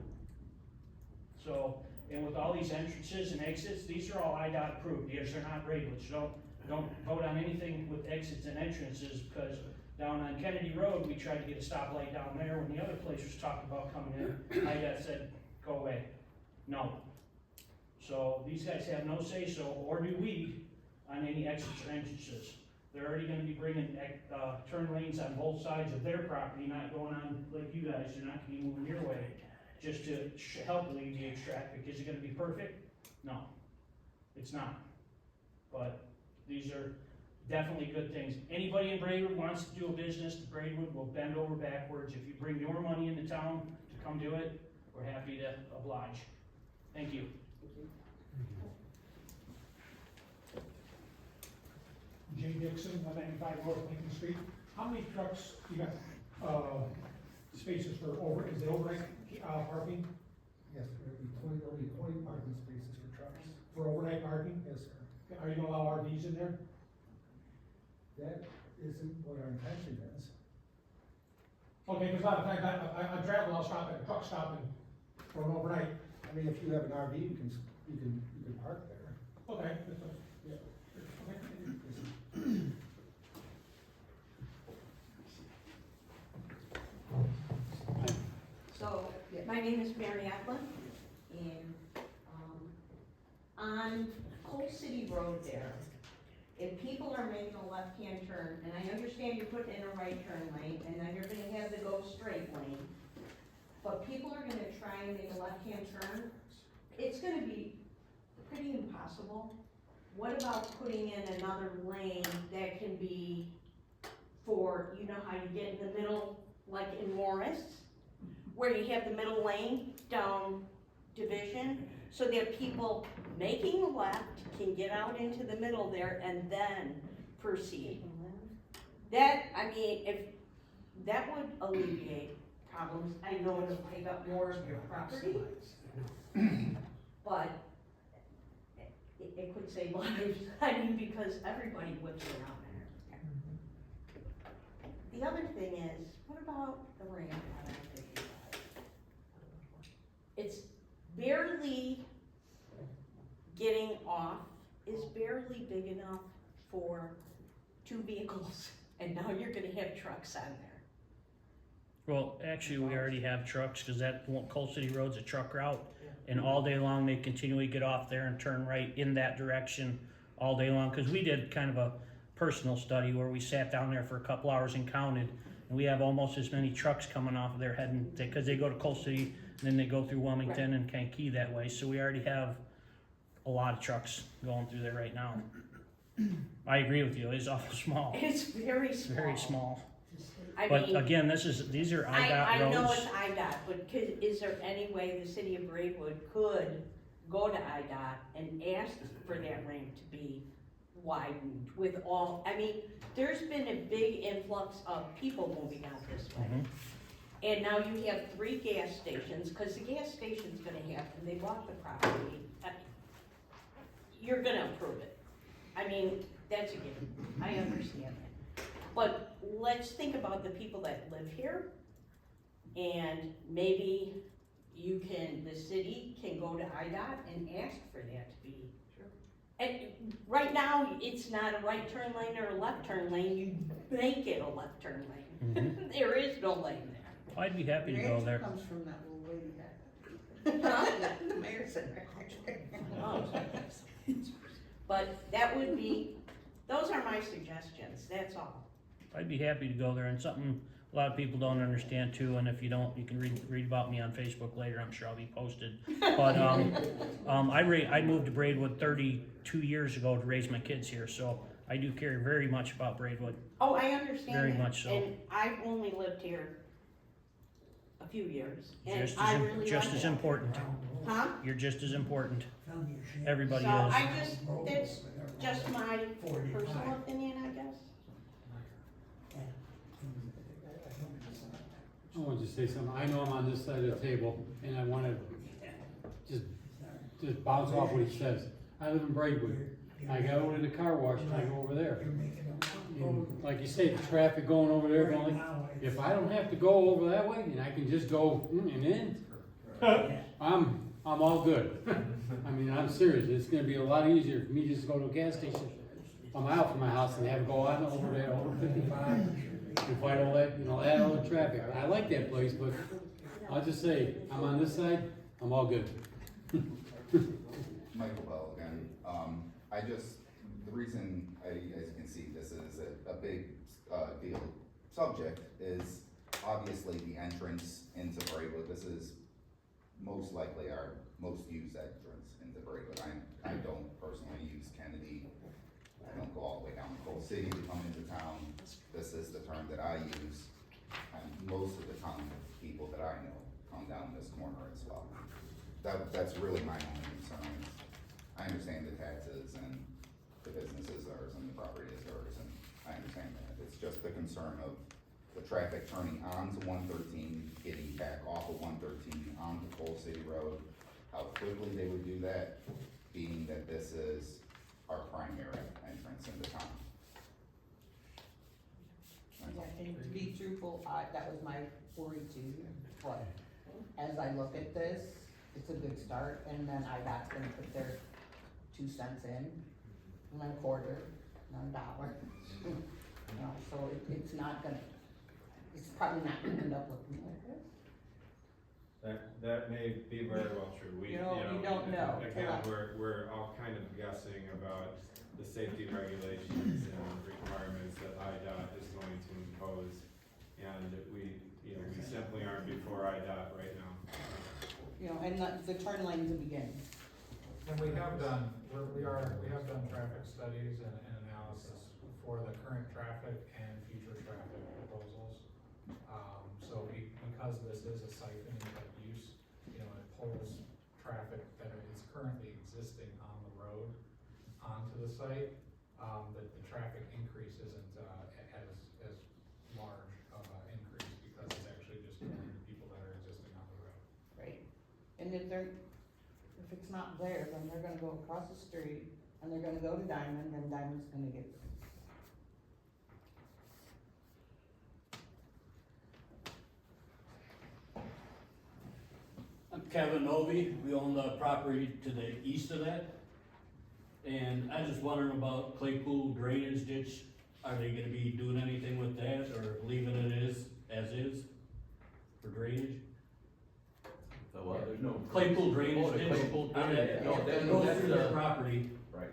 [SPEAKER 4] So, and with all these entrances and exits, these are all IDOT approved, these are not Braidwood, so don't vote on anything with exits and entrances, because down on Kennedy Road, we tried to get a stoplight down there when the other place was talking about coming in, IDOT said, go away, no. So these guys have no say-so, or do we, on any exits or entrances. They're already gonna be bringing, turn lanes on both sides of their property, not going on like you guys, they're not gonna be moving your way, just to help alleviate traffic. Is it gonna be perfect? No, it's not. But these are definitely good things. Anybody in Braidwood wants to do a business, Braidwood will bend over backwards. If you bring your money into town to come do it, we're happy to oblige. Thank you.
[SPEAKER 18] Jay Dixon, 195 North Lincoln Street. How many trucks you got, spaces for is it overnight, parking?
[SPEAKER 14] Yes, there'll be 20 parking spaces for trucks.
[SPEAKER 18] For overnight parking?
[SPEAKER 14] Yes, sir.
[SPEAKER 18] Are you gonna allow RVs in there?
[SPEAKER 14] That isn't what our intention is.
[SPEAKER 18] Okay, because a lot of times I travel, I'll stop at a truck stop and, for an overnight.
[SPEAKER 14] I mean, if you have an RV, you can park there.
[SPEAKER 18] Okay, yeah. Okay.
[SPEAKER 19] So, my name is Mary Eklund, and, on Coal City Road there, if people are making a left-hand turn, and I understand you're putting in a right turn lane, and then you're gonna have the go straight lane, but people are gonna try and make a left-hand turn, it's gonna be pretty impossible. What about putting in another lane that can be for, you know how you get in the middle, like in Morris, where you have the middle lane down Division, so that people making a left can get out into the middle there and then proceed. That, I mean, if, that would alleviate problems. I know it'll take up more of your property, but it could save lives, I mean, because everybody whips around there. The other thing is, what about the ramp on I-55? It's barely getting off, is barely big enough for 2 vehicles, and now you're gonna have trucks on there.
[SPEAKER 4] Well, actually, we already have trucks, cause that Coal City Road's a truck route. And all day long, they continually get off there and turn right in that direction all day long. Cause we did kind of a personal study where we sat down there for a couple hours and counted. And we have almost as many trucks coming off of there heading, cause they go to Coal City, and then they go through Wilmington and Kankakee that way. So we already have a lot of trucks going through there right now. I agree with you, it's awful small.
[SPEAKER 19] It's very small.
[SPEAKER 4] It's very small.
[SPEAKER 19] I
[SPEAKER 4] But
[SPEAKER 19] mean,
[SPEAKER 4] again, these are IDOT roads.
[SPEAKER 19] I know it's IDOT, but is there any way the city of Braidwood could go to IDOT and ask for that ramp to be widened with all, I mean, there's been a big influx of people moving out this way. And now you have 3 gas stations, cause the gas station's gonna happen, they bought the property. You're gonna approve it. I mean, that's a given, I understand that. But let's think about the people that live here, and maybe the city can go to IDOT and ask for that to be. Sure. And right now, it's not a right turn lane or a left turn lane, you make it a left turn lane. There is no lane there.
[SPEAKER 4] I'd be happy to
[SPEAKER 1] Your
[SPEAKER 4] go
[SPEAKER 1] answer
[SPEAKER 4] there.
[SPEAKER 1] comes from that little lady back. The mayor said right.
[SPEAKER 19] But that would be, those are my suggestions, that's all.
[SPEAKER 4] I'd be happy to go there, and something a lot of people don't understand too, and if you don't, you can read about me on Facebook later, I'm sure I'll be posted. But, I moved to Braidwood 32 years ago to raise my kids here, so I do care very much about Braidwood.
[SPEAKER 19] Oh, I understand
[SPEAKER 4] Very
[SPEAKER 19] that.
[SPEAKER 4] much so.
[SPEAKER 19] And I've only lived here a few years, and
[SPEAKER 4] Just
[SPEAKER 19] I
[SPEAKER 4] as,
[SPEAKER 19] really
[SPEAKER 4] just
[SPEAKER 19] like
[SPEAKER 4] as
[SPEAKER 19] it.
[SPEAKER 4] important.
[SPEAKER 19] Huh?
[SPEAKER 4] You're just as important. Everybody
[SPEAKER 19] So
[SPEAKER 4] is.
[SPEAKER 19] I just, it's just my personal opinion, I guess.
[SPEAKER 3] I want to just say something. I know I'm on this side of the table, and I wanna just bounce off what he says. I live in Braidwood. I go to the car wash and I go over there. And like you say, the traffic going over there, going, if I don't have to go over that way and I can just go and in, I'm all good. I mean, I'm serious. It's gonna be a lot easier for me just to go to a gas station a mile from my house and have to go on over there, over 55, and fight all that, that all the traffic. I like that place, but I'll just say, I'm on this side, I'm all good.
[SPEAKER 17] Michael Bell again. The reason as you can see, this is a big, deal subject is obviously the entrance into Braidwood. This is most likely our most used entrance into Braidwood. I don't personally use Kennedy. I don't go all the way down to Coal City to come into town. This is the term that I use. And most of the town people that I know come down this corner as well. That's really my only concern. I understand the taxes and the business is ours and the property is ours, and I understand that. It's just the concern of the traffic turning onto 113, getting back off of 113 onto Coal City Road, how quickly they would do that, being that this is our primary entrance into town.
[SPEAKER 1] Yeah, and to be truthful, that was my worry too, but as I look at this, it's a good start, and then I got them put their 2 cents in, and then a quarter, and then $1. So it's not gonna, it's probably not gonna end up looking like this.
[SPEAKER 10] That may be very well true.
[SPEAKER 1] You don't know.
[SPEAKER 10] Again, we're all kind of guessing about the safety regulations and requirements that IDOT is going to impose. And we simply aren't before IDOT right now.
[SPEAKER 1] And the turn lane's the beginning.
[SPEAKER 5] And we have done traffic studies and analysis for the current traffic and future traffic proposals. So because this is a siphoning type use, it pulls traffic that is currently existing on the road onto the site, that the traffic increase isn't, as large of an increase because it's actually just pulling the people that are existing on the road.
[SPEAKER 1] Right. And if it's not there, then they're gonna go across the street, and they're gonna go to Diamond, and Diamond's gonna get.
[SPEAKER 20] I'm Kevin Novi. We own the property to the east of that. And I was just wondering about Claypool drainage ditch. Are they gonna be doing anything with that or leaving it as is for drainage?
[SPEAKER 2] So, there's no.
[SPEAKER 20] Claypool drainage ditch.
[SPEAKER 2] Claypool
[SPEAKER 20] On
[SPEAKER 2] drainage,
[SPEAKER 20] that-
[SPEAKER 2] no,
[SPEAKER 20] that goes through their property.
[SPEAKER 10] Right.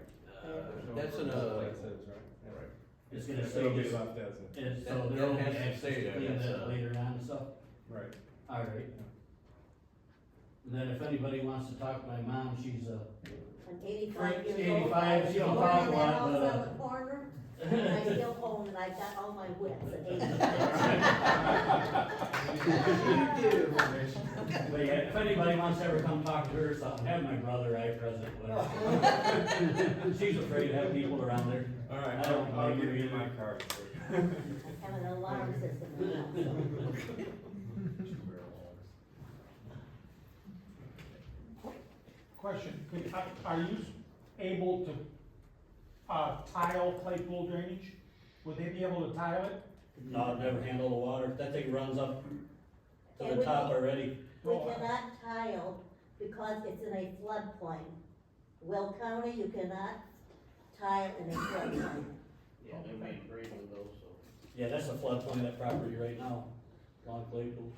[SPEAKER 2] That's in a.
[SPEAKER 20] It's gonna
[SPEAKER 10] It'll
[SPEAKER 20] say
[SPEAKER 10] be
[SPEAKER 20] just,
[SPEAKER 10] left as a.
[SPEAKER 20] and so
[SPEAKER 2] That
[SPEAKER 20] they'll
[SPEAKER 2] has to
[SPEAKER 20] access
[SPEAKER 2] stay there,
[SPEAKER 20] clean
[SPEAKER 2] that's,
[SPEAKER 20] that later on and stuff.
[SPEAKER 10] Right.
[SPEAKER 20] Alright. And then if anybody wants to talk to my mom, she's
[SPEAKER 21] I'm 85 years old.
[SPEAKER 20] 85, she don't
[SPEAKER 21] Born
[SPEAKER 20] talk
[SPEAKER 21] in
[SPEAKER 20] a
[SPEAKER 21] that
[SPEAKER 20] lot,
[SPEAKER 21] house
[SPEAKER 20] but,
[SPEAKER 21] on the corner, and I still home, and I've got all my whips at 85.
[SPEAKER 20] But yeah, if anybody wants to ever come talk to her, so have my brother, I present, whatever. She's afraid to have people around there.
[SPEAKER 10] Alright,
[SPEAKER 20] I don't
[SPEAKER 10] I'll
[SPEAKER 20] blame her
[SPEAKER 10] give you
[SPEAKER 20] either.
[SPEAKER 10] my card.
[SPEAKER 21] I have an alarm system in the house, so.
[SPEAKER 18] Question, are you able to, tile Claypool drainage? Would they be able to tile it?
[SPEAKER 20] No, I've never handled the water, that thing runs up to
[SPEAKER 21] And
[SPEAKER 20] the
[SPEAKER 21] we
[SPEAKER 20] top
[SPEAKER 21] can-
[SPEAKER 20] already.
[SPEAKER 21] We cannot tile because it's in a floodplain. Will County, you cannot tile in a floodplain.
[SPEAKER 16] Yeah, they made Braidwood though, so.
[SPEAKER 20] Yeah, that's a floodplain, that property right now, Long Claypool.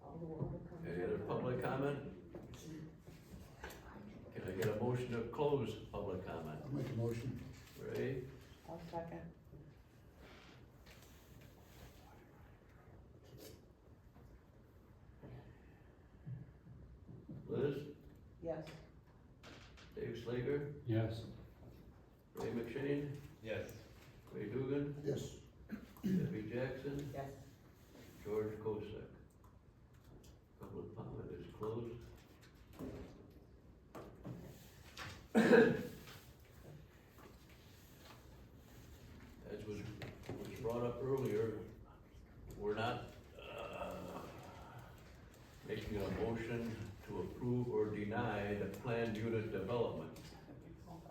[SPEAKER 21] All the water comes.
[SPEAKER 2] Any other public comment? Can I get a motion to close public comment?
[SPEAKER 7] I'll make a motion.
[SPEAKER 2] Ray,
[SPEAKER 1] I'll second.
[SPEAKER 2] Slager,
[SPEAKER 3] Yes.
[SPEAKER 2] Ray McShane,
[SPEAKER 11] Yes.
[SPEAKER 2] Ray Dugan,
[SPEAKER 7] Yes.
[SPEAKER 2] Debbie Jackson,
[SPEAKER 9] Yes.
[SPEAKER 2] George Kosak. Public comment is closed. As was brought up earlier, we're not, making a motion to approve or deny the planned unit development.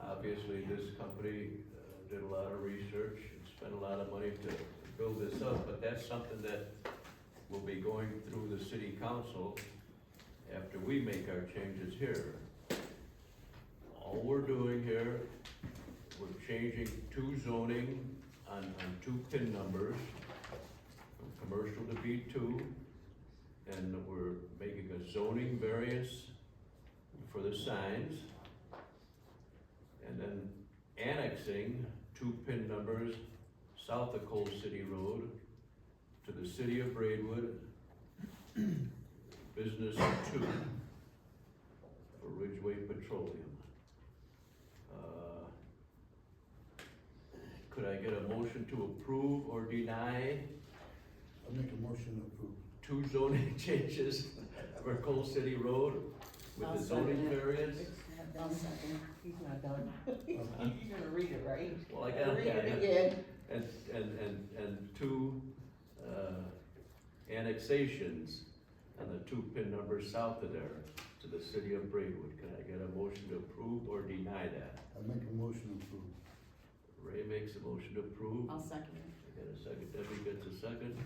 [SPEAKER 2] Obviously, this company, did a lot of research and spent a lot of money to build this up, but that's something that will be going through the city council after we make our changes here. All we're doing here, we're changing two zoning on two PIN numbers, from commercial to B2, and we're making a zoning variance for the signs, and then annexing two PIN numbers south of Coal City Road to the city of Braidwood, Business 2 for Ridgeway Petroleum. Could I get a motion to approve or deny
[SPEAKER 7] I make a motion to approve.
[SPEAKER 2] two zoning changes for Coal City Road with
[SPEAKER 9] I'll
[SPEAKER 2] the zoning
[SPEAKER 9] second it.
[SPEAKER 2] variance?
[SPEAKER 1] I'll second. He's not done. You're gonna read it, right?
[SPEAKER 2] Well, I gotta
[SPEAKER 1] Read it
[SPEAKER 2] yeah.
[SPEAKER 1] again.
[SPEAKER 2] And two, annexations on the two PIN numbers south of there to the city of Braidwood. Can I get a motion to approve or deny that?
[SPEAKER 7] I make a motion to approve.
[SPEAKER 2] Ray makes a motion to approve.
[SPEAKER 9] I'll second it.
[SPEAKER 2] I got a second, Debbie gets a second.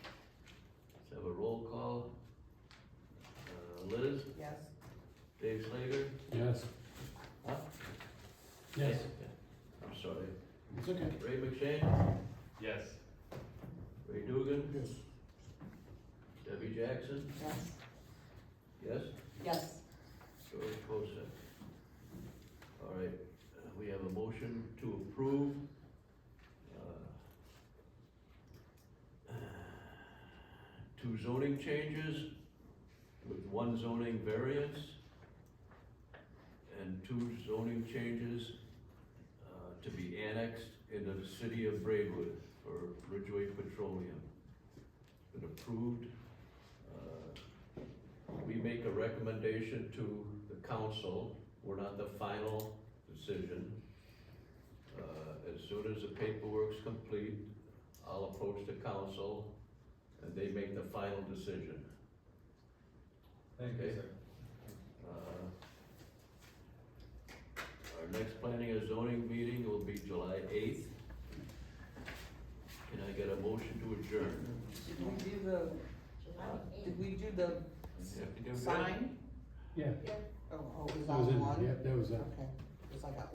[SPEAKER 2] Let's have a roll call. Liz,
[SPEAKER 1] Yes.
[SPEAKER 2] Dave Slager?
[SPEAKER 3] Yes.
[SPEAKER 2] Huh?
[SPEAKER 3] Yes.
[SPEAKER 2] I'm sorry.
[SPEAKER 3] It's okay.
[SPEAKER 2] Ray McShane?
[SPEAKER 11] Yes.
[SPEAKER 2] Ray Dugan?
[SPEAKER 7] Yes.
[SPEAKER 2] Debbie Jackson?
[SPEAKER 9] Yes.
[SPEAKER 2] Yes?
[SPEAKER 9] Yes.
[SPEAKER 2] George Kosak. All right, we have a motion to approve, two zoning changes with one zoning variance and two zoning changes, to be annexed into the city of Braidwood for Ridgeway Petroleum. It's been approved. We make a recommendation to the council. We're not the final decision. As soon as the paperwork's complete, I'll approach the council and they make the final decision.
[SPEAKER 11] Thank you,
[SPEAKER 2] Okay.
[SPEAKER 11] sir.
[SPEAKER 2] Our next planning and zoning meeting will be July 8th. Can I get a motion to adjourn?
[SPEAKER 1] Did we do the
[SPEAKER 2] You have to do that?
[SPEAKER 1] sign?
[SPEAKER 3] Yeah.
[SPEAKER 1] Oh, it was
[SPEAKER 3] That was
[SPEAKER 1] on
[SPEAKER 3] in,
[SPEAKER 1] one?
[SPEAKER 3] yeah, that was,
[SPEAKER 1] Okay, cause I got